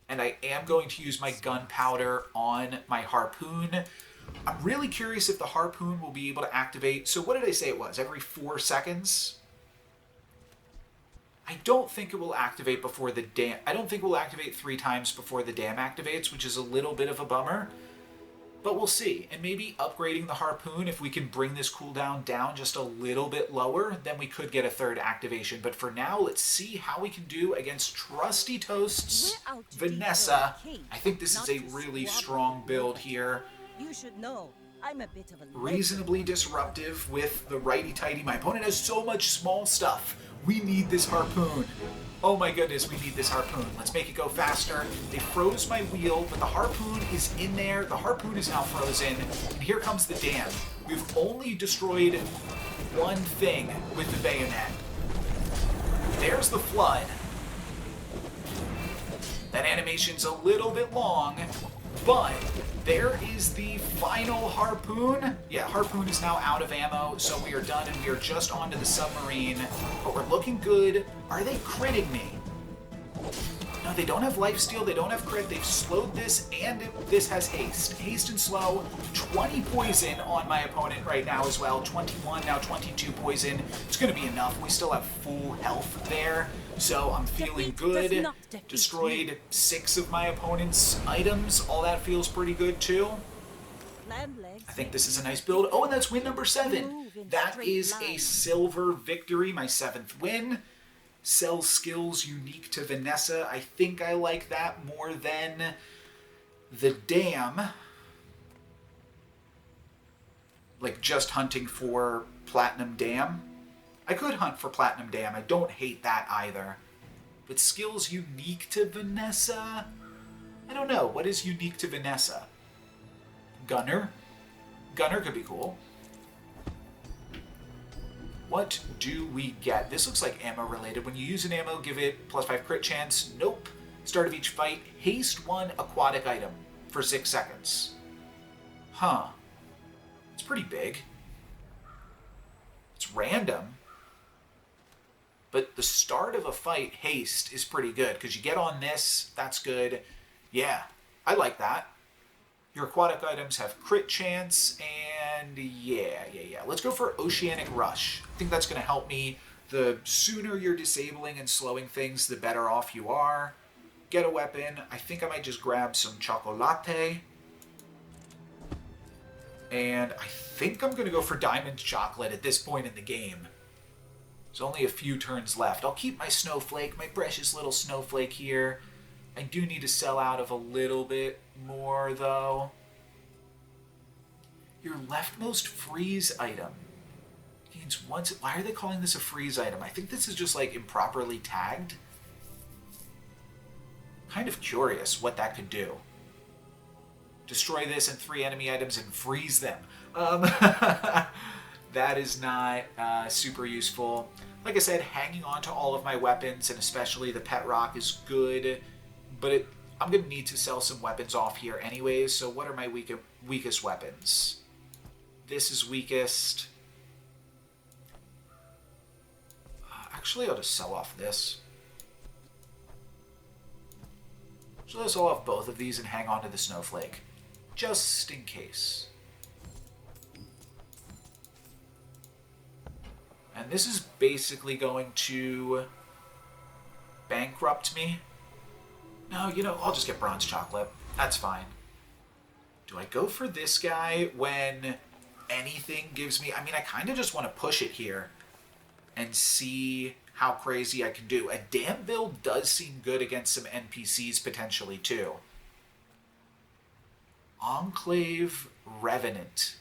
and I am going to use my gunpowder on my harpoon. I'm really curious if the harpoon will be able to activate. So what did I say it was? Every 4 seconds? I don't think it will activate before the dam. I don't think it will activate 3 times before the dam activates, which is a little bit of a bummer. But we'll see. And maybe upgrading the harpoon, if we can bring this cooldown down just a little bit lower, then we could get a 3rd activation. But for now, let's see how we can do against Trusty Toast's Vanessa. I think this is a really strong build here. You should know, I'm a bit of a Reasonably disruptive with the righty-tighty. My opponent has so much small stuff. We need this harpoon. Oh my goodness, we need this harpoon. Let's make it go faster. They froze my wheel, but the harpoon is in there. The harpoon is now frozen. And here comes the dam. We've only destroyed one thing with the bayonet. There's the flood. That animation's a little bit long, but there is the final Harpoon. Yeah, Harpoon is now out of ammo, so we are done and we are just onto the submarine. But we're looking good. Are they critting me? No, they don't have lifesteal, they don't have crit, they've slowed this, and this has haste. Haste and slow, 20 poison on my opponent right now as well, 21, now 22 poison. It's going to be enough, we still have full health there, so I'm feeling good. Destroyed 6 of my opponent's items, all that feels pretty good too. I think this is a nice build. Oh, and that's win number 7. That is a silver victory, my 7th win. Sell skills unique to Vanessa. I think I like that more than the dam. Like just hunting for platinum dam. I could hunt for platinum dam. I don't hate that either. But skills unique to Vanessa? I don't know. What is unique to Vanessa? Gunner? Gunner could be cool. What do we get? This looks like ammo related. When you use an ammo, give it +5 crit chance. Nope. Start of each fight. Haste 1 aquatic item for 6 seconds. Huh. It's pretty big. It's random. But the start of a fight, haste, is pretty good. Because you get on this, that's good. Yeah, I like that. Your aquatic items have crit chance, and yeah. Let's go for Oceanic Rush. I think that's going to help me. The sooner you're disabling and slowing things, the better off you are. Get a weapon. I think I might just grab some chocolate. And I think I'm going to go for Diamond Chocolate at this point in the game. There's only a few turns left. I'll keep my Snowflake, my precious little Snowflake here. I do need to sell out of a little bit more, though. Your leftmost freeze item gains once... Why are they calling this a freeze item? I think this is just, like, improperly tagged. Kind of curious what that could do. Destroy this and 3 enemy items and freeze them. That is not super useful. Like I said, hanging on to all of my weapons, and especially the Pet Rock, is good. But I'm going to need to sell some weapons off here anyways, so what are my weakest weapons? This is weakest. Actually, I'll just sell off this. So I'll sell off both of these and hang on to the Snowflake. Just in case. And this is basically going to bankrupt me. No, you know, I'll just get Bronze Chocolate. That's fine. Do I go for this guy when anything gives me... I mean, I kind of just want to push it here and see how crazy I can do. A dam build does seem good against some NPCs potentially, too. Enclave Revenant.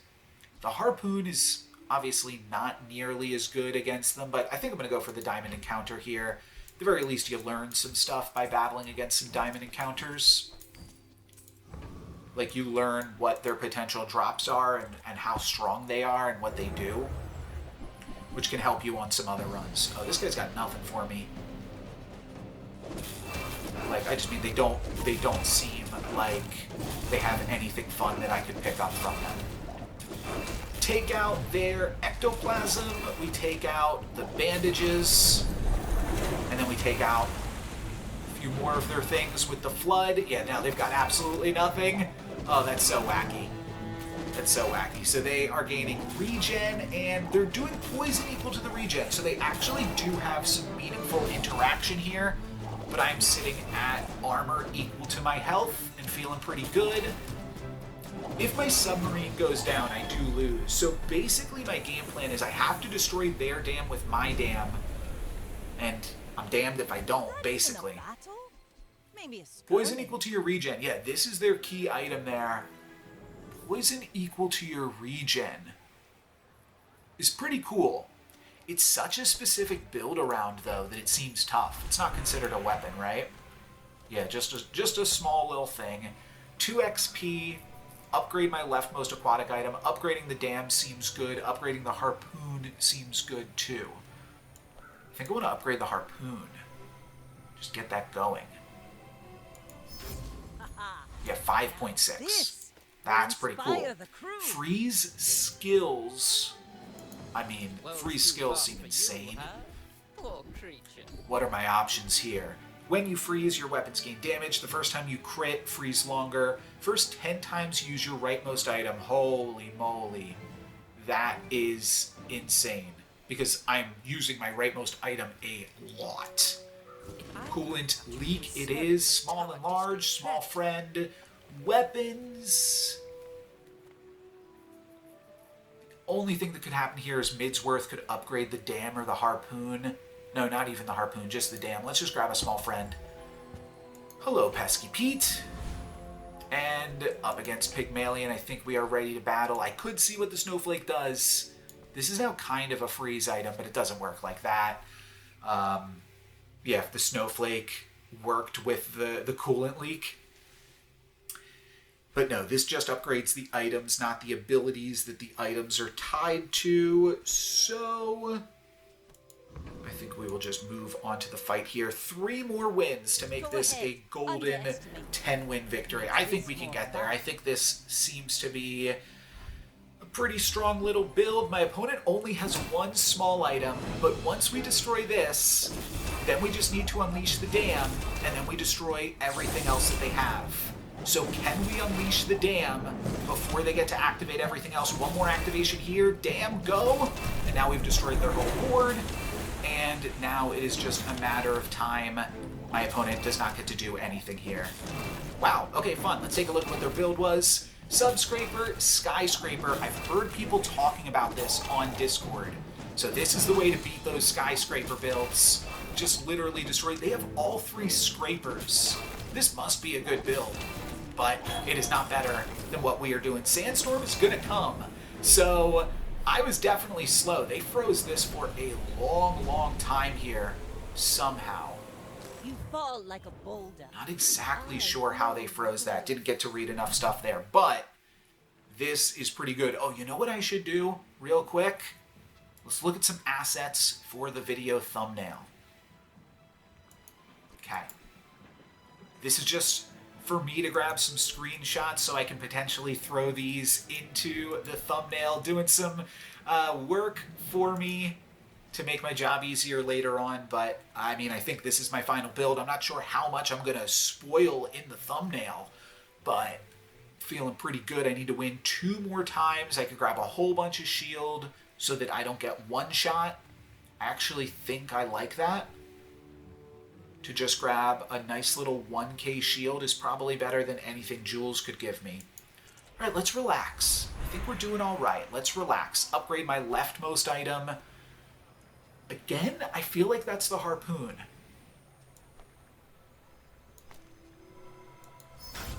The Harpoon is obviously not nearly as good against them, but I think I'm going to go for the Diamond Encounter here. At the very least, you learn some stuff by battling against some Diamond Encounters. Like, you learn what their potential drops are and how strong they are and what they do, which can help you on some other runs. Oh, this guy's got nothing for me. Like, I just mean they don't seem like they have anything fun that I could pick up from them. Take out their ectoplasm, we take out the bandages, and then we take out a few more of their things with the flood. Yeah, now they've got absolutely nothing. Oh, that's so wacky. That's so wacky. So they are gaining regen, and they're doing poison equal to the regen, so they actually do have some meaningful interaction here, but I'm sitting at armor equal to my health and feeling pretty good. If my submarine goes down, I do lose. So basically my game plan is I have to destroy their dam with my dam, and I'm damned if I don't, basically. Poison equal to your regen. Yeah, this is their key item there. Poison equal to your regen is pretty cool. It's such a specific build around, though, that it seems tough. It's not considered a weapon, right? Yeah, just a small little thing. 2 XP, upgrade my leftmost aquatic item. Upgrading the dam seems good. Upgrading the harpoon seems good, too. I think I want to upgrade the harpoon. Just get that going. Yeah, 5.6. This That's pretty cool. inspire the crew. Freeze skills. I mean, freeze skills seem insane. Poor creature. What are my options here? When you freeze, your weapons gain damage. The first time you crit, freeze longer. First 10 times, use your rightmost item. Holy moly. That is insane. Because I'm using my rightmost item a lot. Coolant leak it is. Small and large. Small friend. Weapons. Only thing that could happen here is Midsworth could upgrade the dam or the harpoon. No, not even the harpoon, just the dam. Let's just grab a small friend. Hello, Pesky Pete. And up against Pygmalion, I think we are ready to battle. I could see what the snowflake does. This is now kind of a freeze item, but it doesn't work like that. Yeah, if the snowflake worked with the coolant leak. But no, this just upgrades the items, not the abilities that the items are tied to. So I think we will just move on to the fight here. 3 more wins to make this a golden 10-win victory. I think we can get there. I think this seems to be a pretty strong little build. My opponent only has 1 small item, but once we destroy this, then we just need to unleash the dam, and then we destroy everything else that they have. So can we unleash the dam before they get to activate everything else? 1 more activation here. Dam, go! And now we've destroyed their whole board. And now it is just a matter of time. My opponent does not get to do anything here. Wow, okay, fun. Let's take a look at what their build was. Subscraper, Skyscraper. I've heard people talking about this on Discord. So this is the way to beat those Skyscraper builds. Just literally destroy. They have all 3 scrapers. This must be a good build. But it is not better than what we are doing. Sandstorm is going to come. So I was definitely slow. They froze this for a long, long time here, somehow. You fall like a boulder. Not exactly sure how they froze that. Didn't get to read enough stuff there, but this is pretty good. Oh, you know what I should do real quick? Let's look at some assets for the video thumbnail. Okay. This is just for me to grab some screenshots so I can potentially throw these into the thumbnail, doing some work for me to make my job easier later on. But I mean, I think this is my final build. I'm not sure how much I'm gonna spoil in the thumbnail, but feeling pretty good. I need to win 2 more times. I could grab a whole bunch of shield so that I don't get one shot. I actually think I like that. To just grab a nice little 1k shield is probably better than anything Jules could give me. All right, let's relax. I think we're doing all right. Let's relax. Upgrade my leftmost item. Again, I feel like that's the harpoon.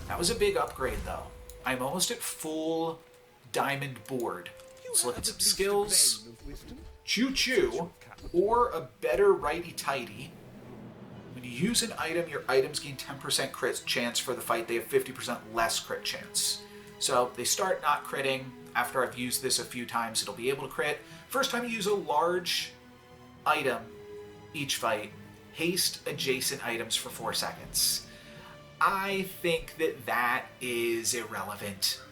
That was a big upgrade, though. I'm almost at full diamond board. Let's look at some skills. Choo Choo, or a better righty tighty. When you use an item, your items gain 10% crit chance for the fight. They have 50% less crit chance. So they start not critting. After I've used this a few times, it'll be able to crit. First time you use a large item each fight, haste adjacent items for 4 seconds. I think that that is irrelevant.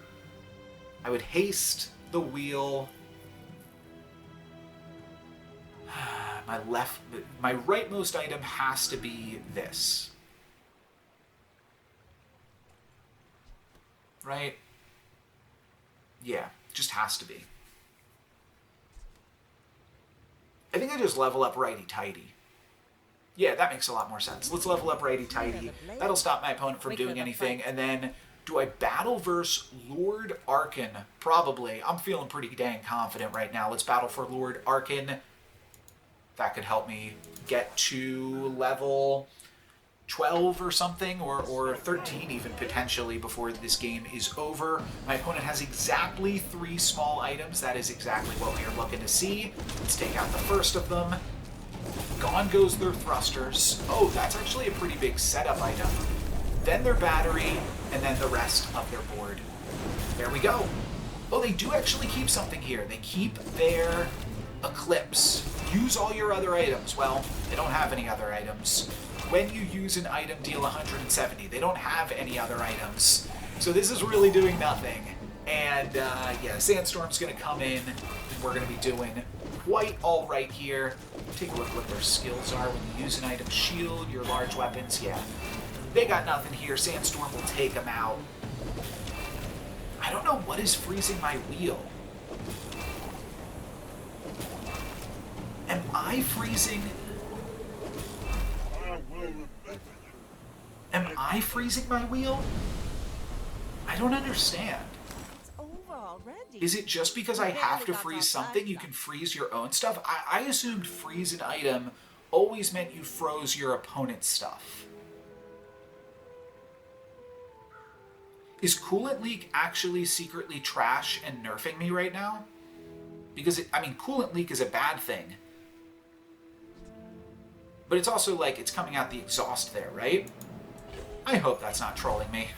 I would haste the wheel. My rightmost item has to be this. Right? Yeah, just has to be. I think I just level up righty-tighty. Yeah, that makes a lot more sense. Let's level up righty-tighty. That'll stop my opponent from doing anything. And then, do I battle versus Lord Arkin? Probably. I'm feeling pretty dang confident right now. Let's battle for Lord Arkin. That could help me get to level 12 or something, or 13 even potentially before this game is over. My opponent has exactly 3 small items. That is exactly what we are looking to see. Let's take out the first of them. Gone goes their thrusters. Oh, that's actually a pretty big setup item. Then their battery, and then the rest of their board. There we go. Oh, they do actually keep something here. They keep their Eclipse. Use all your other items. Well, they don't have any other items. When you use an item, deal 170. They don't have any other items. So this is really doing nothing. And yeah, Sandstorm's going to come in, and we're going to be doing quite all right here. Take a look what their skills are when you use an item. Shield, your large weapons, yeah. They got nothing here. Sandstorm will take them out. I don't know what is freezing my wheel. Am I freezing? Am I freezing my wheel? I don't understand. It's over already. Is it just because I have to freeze something, you can freeze your own stuff? I assumed freeze an item always meant you froze your opponent's stuff. Is Coolant Leak actually secretly trash and nerfing me right now? Because, I mean, Coolant Leak is a bad thing. But it's also like, it's coming out the exhaust there, right? I hope that's not trolling me.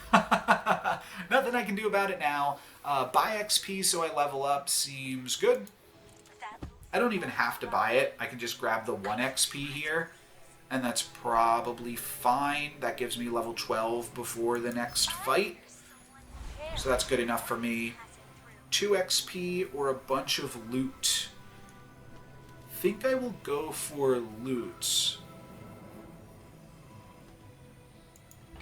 Nothing I can do about it now. Buy XP so I level up seems good. I don't even have to buy it. I can just grab the 1 XP here. And that's probably fine. That gives me level 12 before the next fight. So that's good enough for me. 2 XP or a bunch of loot. I think I will go for loot.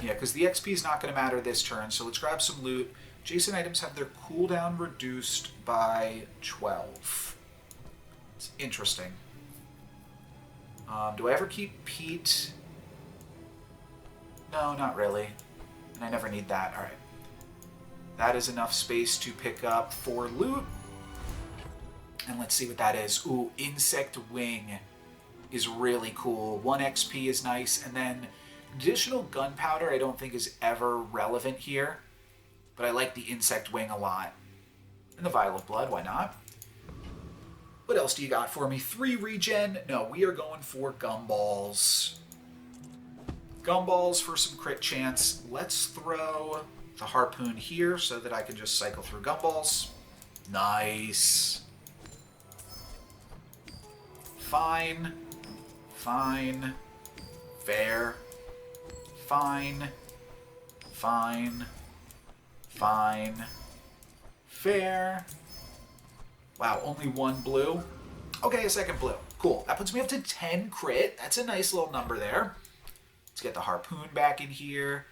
Yeah, because the XP is not going to matter this turn, so let's grab some loot. Adjacent items have their cooldown reduced by 12. It's interesting. Do I ever keep Pete? No, not really. And I never need that. Alright. That is enough space to pick up 4 loot. And let's see what that is. Ooh, Insect Wing is really cool. 1 XP is nice. And then additional gunpowder I don't think is ever relevant here. But I like the Insect Wing a lot. And the Vial of Blood, why not? What else do you got for me? 3 regen? No, we are going for Gumballs. Gumballs for some crit chance. Let's throw the Harpoon here so that I can just cycle through Gumballs. Nice. Fine. Fine. Fair. Fine. Fine. Fine. Fair. Wow, only 1 blue. Okay, a second blue. Cool. That puts me up to 10 crit. That's a nice little number there. Let's get the Harpoon back in here.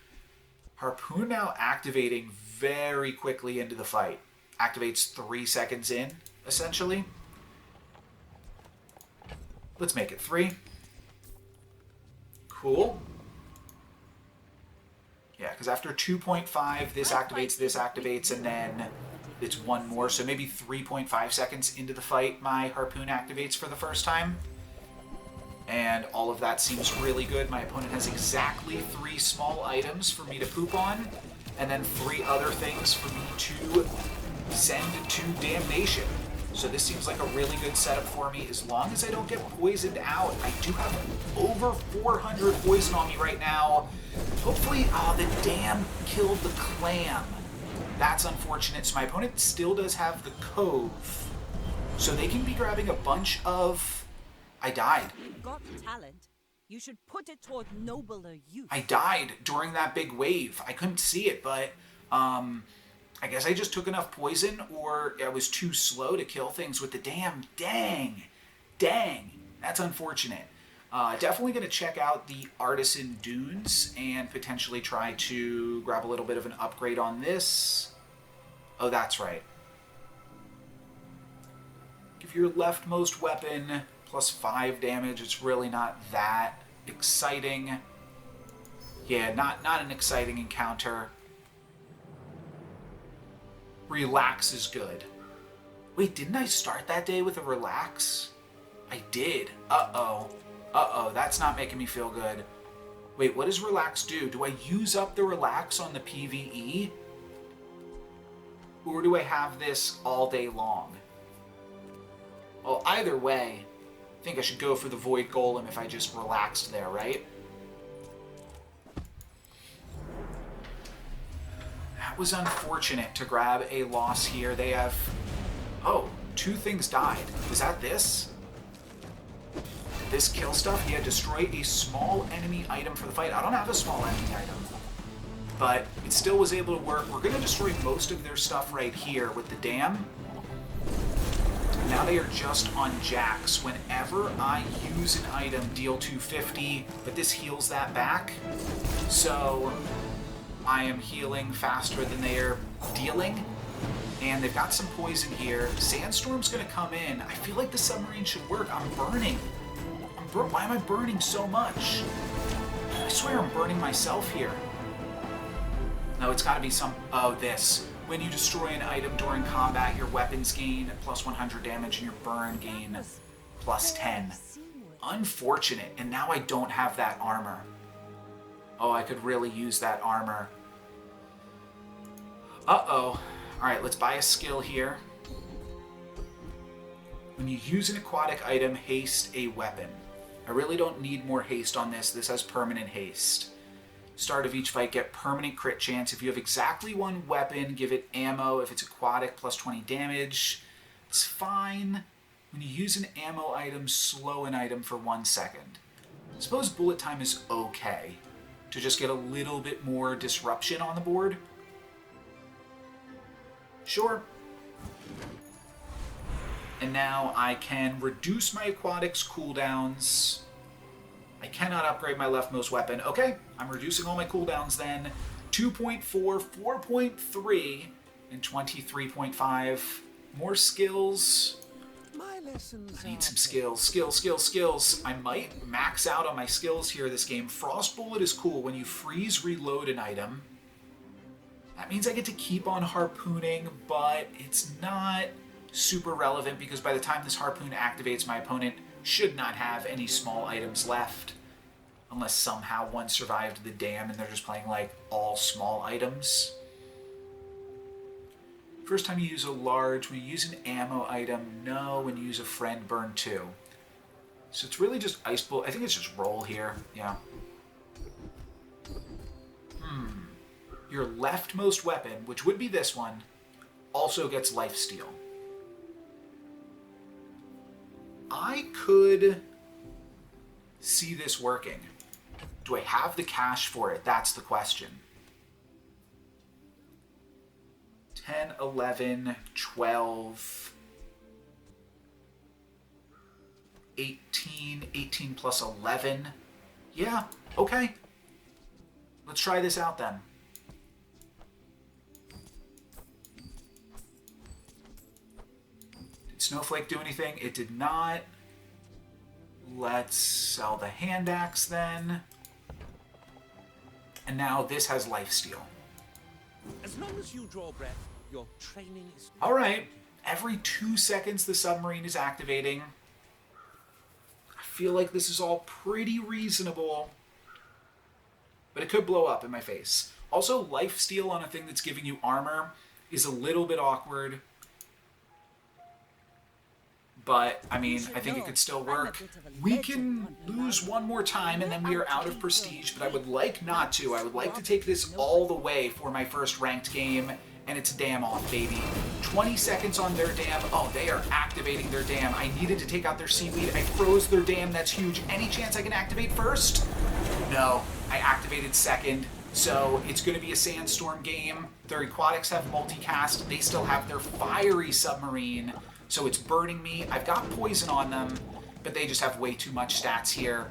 Harpoon now activating very quickly into the fight. Activates 3 seconds in, essentially. Let's make it 3. Cool. Yeah, because after 2.5, this activates, and then it's 1 more. So maybe 3.5 seconds into the fight, my Harpoon activates for the first time. And all of that seems really good. My opponent has exactly 3 small items for me to poop on, and then 3 other things for me to send to damnation. So this seems like a really good setup for me, as long as I don't get poisoned out. I do have over 400 poison on me right now. Hopefully, the dam killed the clam. That's unfortunate. So my opponent still does have the cove. So they can be grabbing a bunch of... I died. You've got talent. You should put it toward nobler use. I died during that big wave. I couldn't see it, but I guess I just took enough poison, or I was too slow to kill things with the dam. Dang. Dang. That's unfortunate. Definitely going to check out the Artisan Dunes and potentially try to grab a little bit of an upgrade on this. Oh, that's right. Give your leftmost weapon plus 5 damage. It's really not that exciting. Yeah, not an exciting encounter. Relax is good. Wait, didn't I start that day with a relax? I did. Uh-oh. Uh-oh, that's not making me feel good. Wait, what does relax do? Do I use up the relax on the PvE? Or do I have this all day long? Well, either way, I think I should go for the Void Golem if I just relaxed there, right? That was unfortunate to grab a loss here. They have... Oh, 2 things died. Is that this? This kill stuff? Yeah, destroy a small enemy item for the fight. I don't have a small enemy item, but it still was able to work. We're going to destroy most of their stuff right here with the dam. Now they are just on jacks. Whenever I use an item, deal 250, but this heals that back. So I am healing faster than they are dealing. And they've got some poison here. Sandstorm's going to come in. I feel like the submarine should work. I'm burning. Why am I burning so much? I swear I'm burning myself here. No, it's got to be some... Oh, this. When you destroy an item during combat, your weapons gain plus 100 damage and your burn gain plus 10. Unfortunate. And now I don't have that armor. Oh, I could really use that armor. Uh-oh. Alright, let's buy a skill here. When you use an aquatic item, haste a weapon. I really don't need more haste on this. This has permanent haste. Start of each fight, get permanent crit chance. If you have exactly 1 weapon, give it ammo. If it's aquatic, plus 20 damage. It's fine. When you use an ammo item, slow an item for 1 second. I suppose bullet time is okay. To just get a little bit more disruption on the board. Sure. And now I can reduce my aquatics cooldowns. I cannot upgrade my leftmost weapon. Okay, I'm reducing all my cooldowns then. 2.4, 4.3, and 23.5. More skills. My lessons I need some skills. Skills. I might max out on my skills here this game. Frost Bullet is cool. When you freeze reload an item, that means I get to keep on harpooning, but it's not super relevant because by the time this harpoon activates, my opponent should not have any small items left. Unless somehow one survived the dam and they're just playing like all small items. First time you use a large, when you use an ammo item, no. When you use a friend, burn 2. So it's really just Ice Bullet. I think it's just roll here. Yeah. Your leftmost weapon, which would be this one, also gets lifesteal. I could see this working. Do I have the cash for it? That's the question. 10, 11, 12, 18, 18 plus 11. Yeah, okay. Let's try this out then. Did Snowflake do anything? It did not. Let's sell the hand axe then. And now this has lifesteal. As long as you draw breath, your training is... All right. Every 2 seconds the submarine is activating. I feel like this is all pretty reasonable. But it could blow up in my face. Also, lifesteal on a thing that's giving you armor is a little bit awkward. But, I mean, I think it could still work. We can lose one more time and then we are out of prestige, but I would like not to. I would like to take this all the way for my first ranked game, and it's dam off, baby. 20 seconds on their dam. Oh, they are activating their dam. I needed to take out their seaweed. I froze their dam. That's huge. Any chance I can activate first? No. I activated second. So it's going to be a sandstorm game. Their aquatics have multicast. They still have their fiery submarine. So it's burning me. I've got poison on them, but they just have way too much stats here.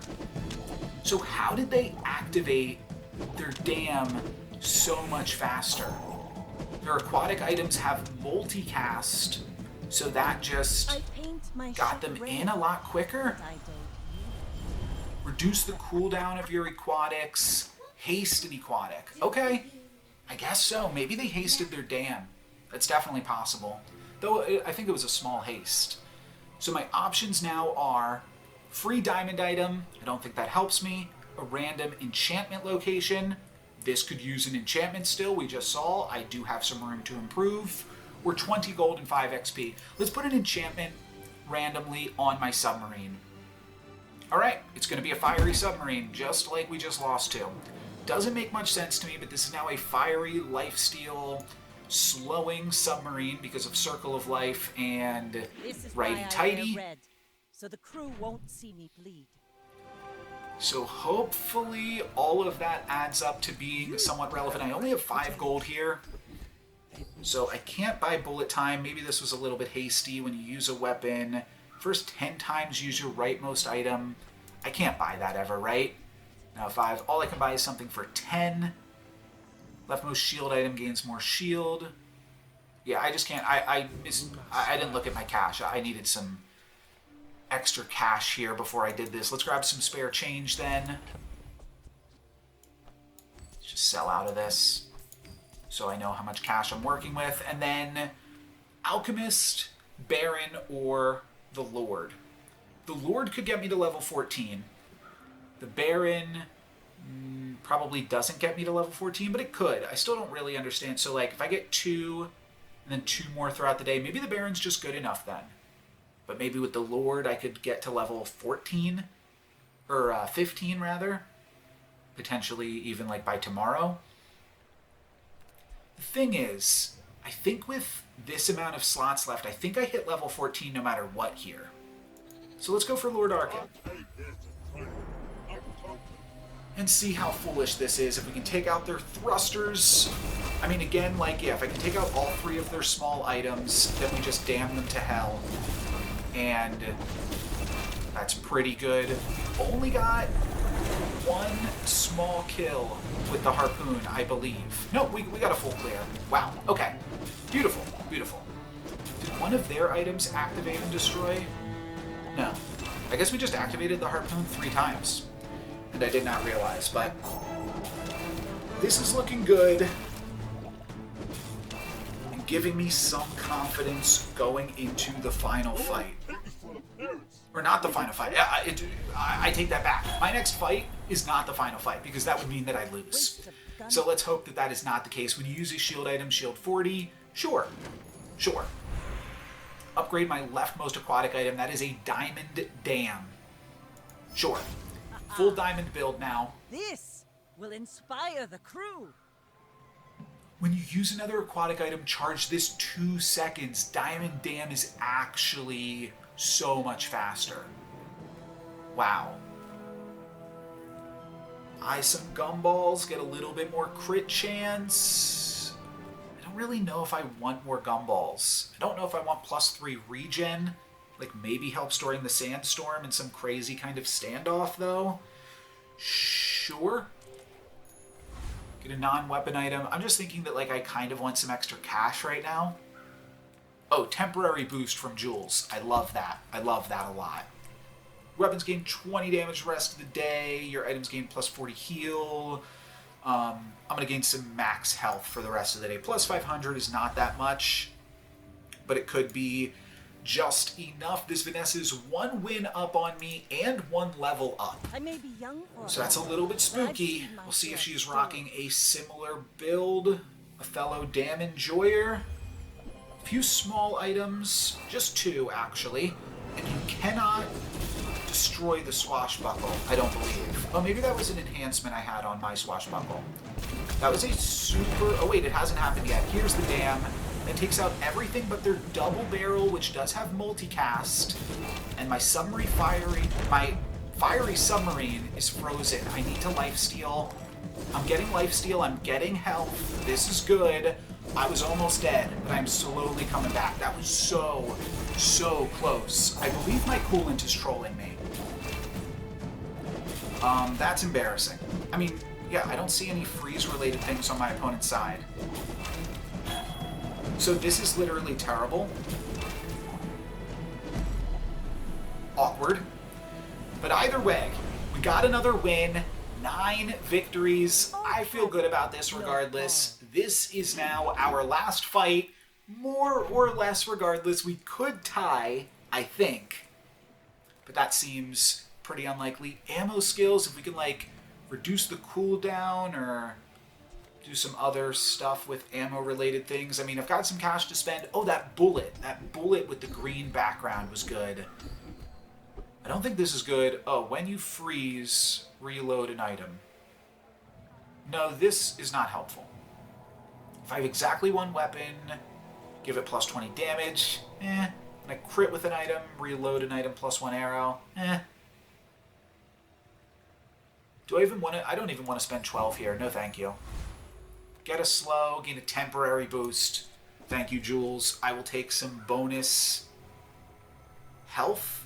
So how did they activate their dam so much faster? Their aquatic items have multicast, so that just got them in a lot quicker. Reduce the cooldown of your aquatics. Haste an aquatic. Okay, I guess so. Maybe they hasted their dam. That's definitely possible. Though I think it was a small haste. So my options now are free diamond item. I don't think that helps me. A random enchantment location. This could use an enchantment still. We just saw. I do have some room to improve. We're 20 gold and 5 XP. Let's put an enchantment randomly on my submarine. Alright, it's going to be a fiery submarine, just like we just lost to. Doesn't make much sense to me, but this is now a fiery lifesteal slowing submarine because of Circle of Life and This is why righty I tighty. wear red, so the crew won't see me bleed. So hopefully all of that adds up to being somewhat relevant. I only have 5 gold here, so I can't buy bullet time. Maybe this was a little bit hasty when you use a weapon. First 10 times use your rightmost item. I can't buy that ever, right? Now 5. All I can buy is something for 10. Leftmost shield item gains more shield. Yeah, I just can't. I didn't look at my cash. I needed some extra cash here before I did this. Let's grab some spare change then. Let's just sell out of this so I know how much cash I'm working with. And then Alchemist, Baron, or the Lord. The Lord could get me to level 14. The Baron probably doesn't get me to level 14, but it could. I still don't really understand. So, like, if I get 2 and then 2 more throughout the day, maybe the Baron's just good enough then. But maybe with the Lord, I could get to level 14, or 15 rather. Potentially even like by tomorrow. The thing is, I think with this amount of slots left, I think I hit level 14 no matter what here. So let's go for Lord Arkin. And see how foolish this is. If we can take out their thrusters. I mean, again, like, yeah, if I can take out all 3 of their small items, then we just damn them to hell. And that's pretty good. Only got 1 small kill with the Harpoon, I believe. No, we got a full clear. Wow, okay. Beautiful, beautiful. Did one of their items activate and destroy? No. I guess we just activated the Harpoon 3 times. And I did not realize, but this is looking good. And giving me some confidence going into the final fight. Or not the final fight. I take that back. My next fight is not the final fight, because that would mean that I lose. So let's hope that that is not the case. When you use a shield item, shield 40, sure. Sure. Upgrade my leftmost aquatic item. That is a diamond dam. Sure. Full diamond build now. This will inspire the crew. When you use another aquatic item, charge this 2 seconds. Diamond Dam is actually so much faster. Wow. Buy some gumballs, get a little bit more crit chance. I don't really know if I want more gumballs. I don't know if I want +3 regen. Like, maybe helps during the sandstorm and some crazy kind of standoff, though. Sure. Get a non-weapon item. I'm just thinking that, like, I kind of want some extra cash right now. Oh, temporary boost from jewels. I love that. I love that a lot. Weapons gain 20 damage the rest of the day. Your items gain +40 heal. I'm going to gain some max health for the rest of the day. +500 is not that much, but it could be just enough. This Vanessa is 1 win up on me and 1 level up. I may be young for So that's a little bit spooky. We'll see if she's rocking a similar build. A fellow dam enjoyer. A few small items. Just 2, actually. And you cannot destroy the swashbuckle, I don't believe. Oh, maybe that was an enhancement I had on my swashbuckle. That was a super... Oh, wait, it hasn't happened yet. Here's the dam. It takes out everything but their double barrel, which does have multicast. And my fiery submarine is frozen. I need to lifesteal. I'm getting lifesteal. I'm getting health. This is good. I was almost dead, but I'm slowly coming back. That was so, so close. I believe my coolant is trolling me. That's embarrassing. I mean, yeah, I don't see any freeze-related things on my opponent's side. So this is literally terrible. Awkward. But either way, we got another win. 9 victories. I feel good about this regardless. This is now our last fight. More or less regardless. We could tie, I think. But that seems pretty unlikely. Ammo skills, if we can, like, reduce the cooldown or do some other stuff with ammo-related things. I mean, I've got some cash to spend. Oh, that bullet. That bullet with the green background was good. I don't think this is good. Oh, when you freeze, reload an item. No, this is not helpful. If I have exactly one weapon, give it plus 20 damage. And I crit with an item, reload an item, plus 1 arrow. Do I even want to? I don't even want to spend 12 here. No, thank you. Get a slow, gain a temporary boost. Thank you, Jules. I will take some bonus health.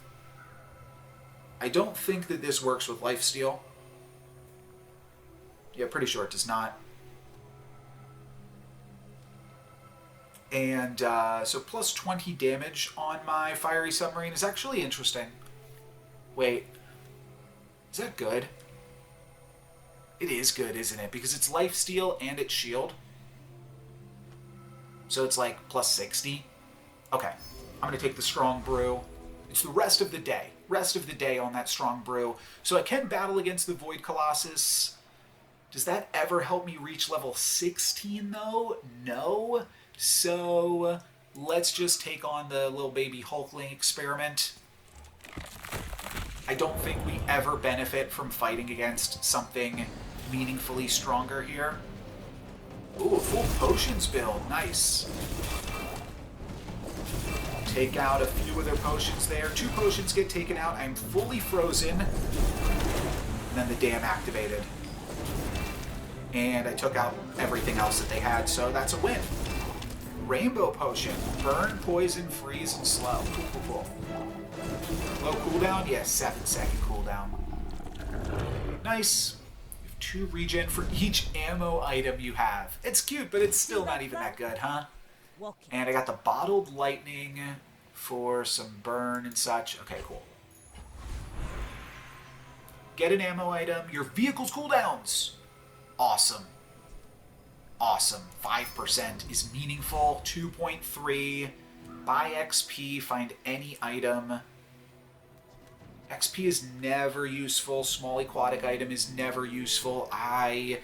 I don't think that this works with lifesteal. Yeah, pretty sure it does not. And so plus 20 damage on my fiery submarine is actually interesting. Wait, is that good? It is good, isn't it? Because it's lifesteal and it's shield. So it's like plus 60. Okay, I'm going to take the strong brew. It's the rest of the day. Rest of the day on that strong brew. So I can battle against the Void Colossus. Does that ever help me reach level 16 though? No. So let's just take on the little baby Hulkling experiment. I don't think we ever benefit from fighting against something meaningfully stronger here. Ooh, a full potions build. Nice. Take out a few of their potions there. 2 potions get taken out. I'm fully frozen. And then the dam activated. And I took out everything else that they had, so that's a win. Rainbow potion. Burn, poison, freeze, and slow. Cool. Low cooldown? Yes, 7-second cooldown. Nice. You have 2 regen for each ammo item you have. It's cute, but it's still not even that good, huh? And I got the bottled lightning for some burn and such. Okay, cool. Get an ammo item. Your vehicle's cooldowns. Awesome. Awesome. 5% is meaningful. 2.3. Buy XP. Find any item. XP is never useful. Small aquatic item is never useful. I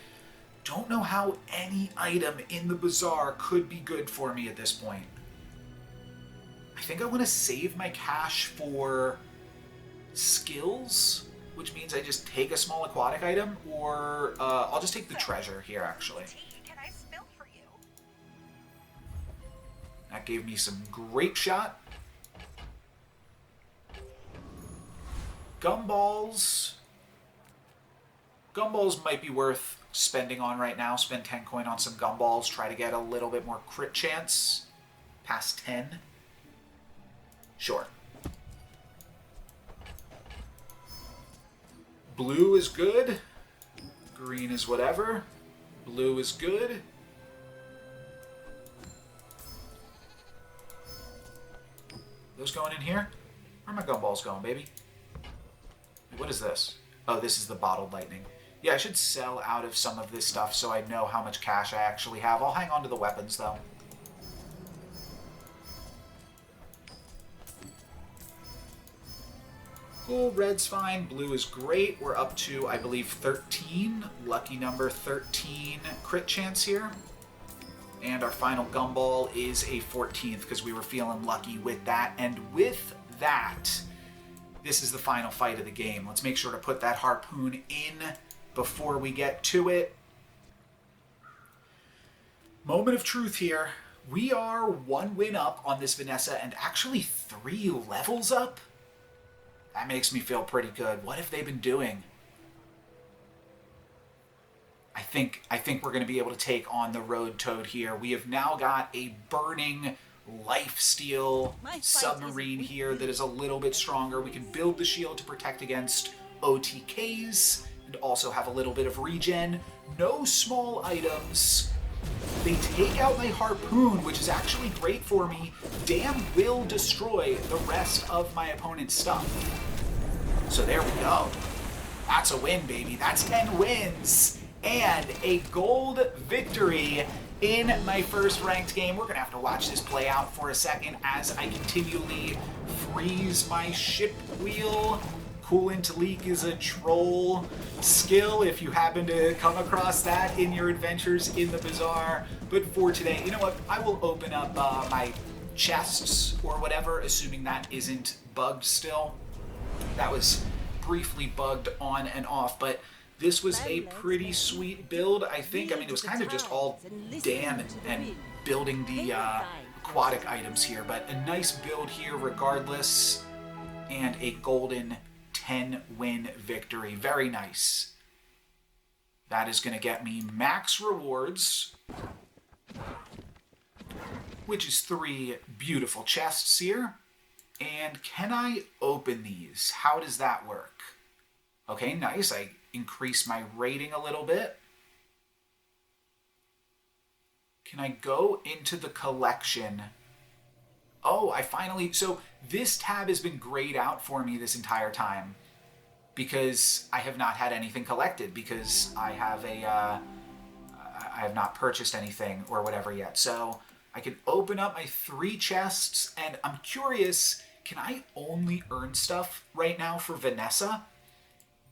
don't know how any item in the Bazaar could be good for me at this point. I think I want to save my cash for skills, which means I just take a small aquatic item, or I'll just take the treasure here, actually. Can I spill for you? That gave me some grape shot. Gumballs. Gumballs might be worth spending on right now. Spend 10 coin on some gumballs. Try to get a little bit more crit chance. Past 10. Sure. Blue is good. Green is whatever. Blue is good. Those going in here? Where are my gumballs going, baby? What is this? Oh, this is the bottled lightning. Yeah, I should sell out of some of this stuff so I know how much cash I actually have. I'll hang on to the weapons, though. Cool, red's fine, blue is great. We're up to, I believe, 13. Lucky number 13 crit chance here. And our final gumball is a 14th because we were feeling lucky with that. And with that, this is the final fight of the game. Let's make sure to put that harpoon in before we get to it. Moment of truth here. We are 1 win up on this Vanessa and actually 3 levels up. That makes me feel pretty good. What have they been doing? I think we're going to be able to take on the Road Toad here. We have now got a burning lifesteal submarine here that is a little bit stronger. We can build the shield to protect against OTKs and also have a little bit of regen. No small items. They take out my harpoon, which is actually great for me. Dam will destroy the rest of my opponent's stuff. So there we go. That's a win, baby. That's 10 wins and a gold victory in my first ranked game. We're going to have to watch this play out for a second as I continually freeze my ship wheel. Coolant leak is a troll skill if you happen to come across that in your adventures in the Bazaar. But for today, you know what? I will open up my chests or whatever, assuming that isn't bugged still. That was briefly bugged on and off, but This was a pretty sweet build, I think. I mean, it was kind of just all dam and building the aquatic items here, but a nice build here regardless, and a golden 10-win victory. Very nice. That is going to get me max rewards, which is 3 beautiful chests here. And can I open these? How does that work? Okay, nice. I increase my rating a little bit. Can I go into the collection? Oh, I finally... So this tab has been grayed out for me this entire time because I have not had anything collected because I have I have not purchased anything or whatever yet. So I can open up my 3 chests, and I'm curious, can I only earn stuff right now for Vanessa?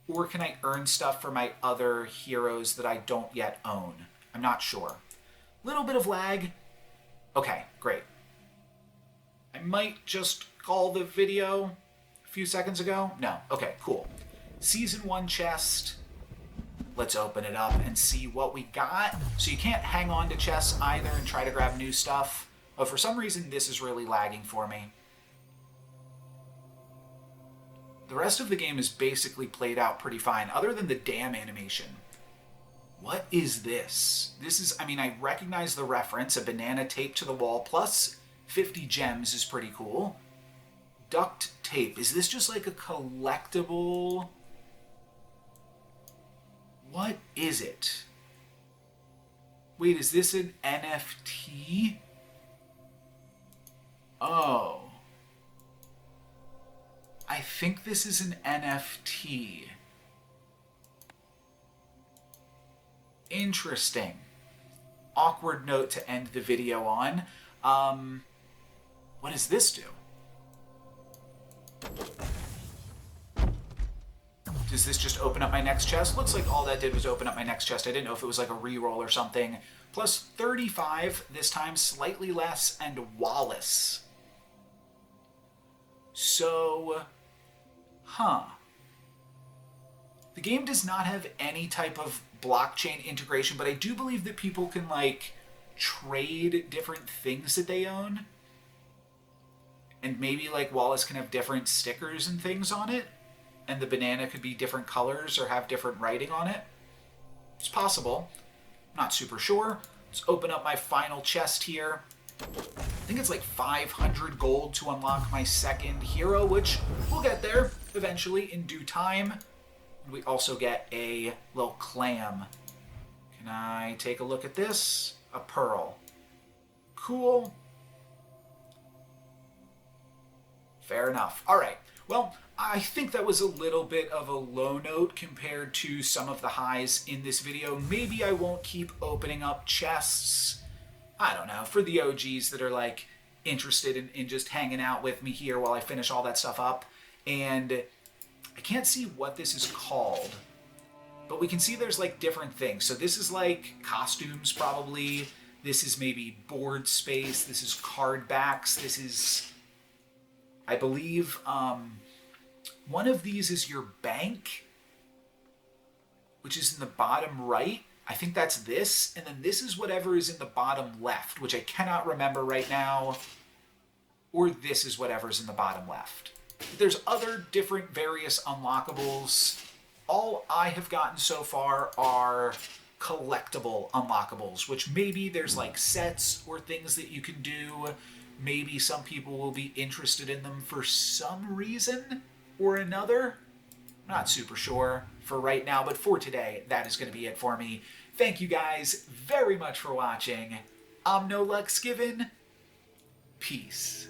Or can I earn stuff for my other heroes that I don't yet own? I'm not sure. Little bit of lag. Okay, great. I might just call the video a few seconds ago. No, okay, cool. Season 1 chest. Let's open it up and see what we got. So you can't hang on to chests either and try to grab new stuff. But for some reason, this is really lagging for me. The rest of the game is basically played out pretty fine, other than the dam animation. What is this? This is, I mean, I recognize the reference. A banana taped to the wall plus 50 gems is pretty cool. Duct tape. Is this just like a collectible? What is it? Wait, is this an NFT? Oh. I think this is an NFT. Interesting. Awkward note to end the video on. What does this do? Does this just open up my next chest? Looks like all that did was open up my next chest. I didn't know if it was like a reroll or something. Plus 35, this time slightly less, and Wallace. So, the game does not have any type of blockchain integration, but I do believe that people can, like, trade different things that they own. And maybe, like, Wallace can have different stickers and things on it. And the banana could be different colors or have different writing on it. It's possible. I'm not super sure. Let's open up my final chest here. I think it's like 500 gold to unlock my second hero, which we'll get there eventually in due time. We also get a little clam. Can I take a look at this? A pearl. Cool. Fair enough. All right. Well, I think that was a little bit of a low note compared to some of the highs in this video. Maybe I won't keep opening up chests. I don't know, for the OGs that are like interested in just hanging out with me here while I finish all that stuff up. And I can't see what this is called, but we can see there's like different things. So this is like costumes probably. This is maybe board space. This is card backs. This is, I believe, one of these is your bank, which is in the bottom right. I think that's this. And then this is whatever is in the bottom left, which I cannot remember right now. Or this is whatever's in the bottom left. There's other different various unlockables. All I have gotten so far are collectible unlockables, which maybe there's like sets or things that you can do. Maybe some people will be interested in them for some reason or another. I'm not super sure for right now, but for today, that is going to be it for me. Thank you guys very much for watching. I'm NoLucksGiven. Peace.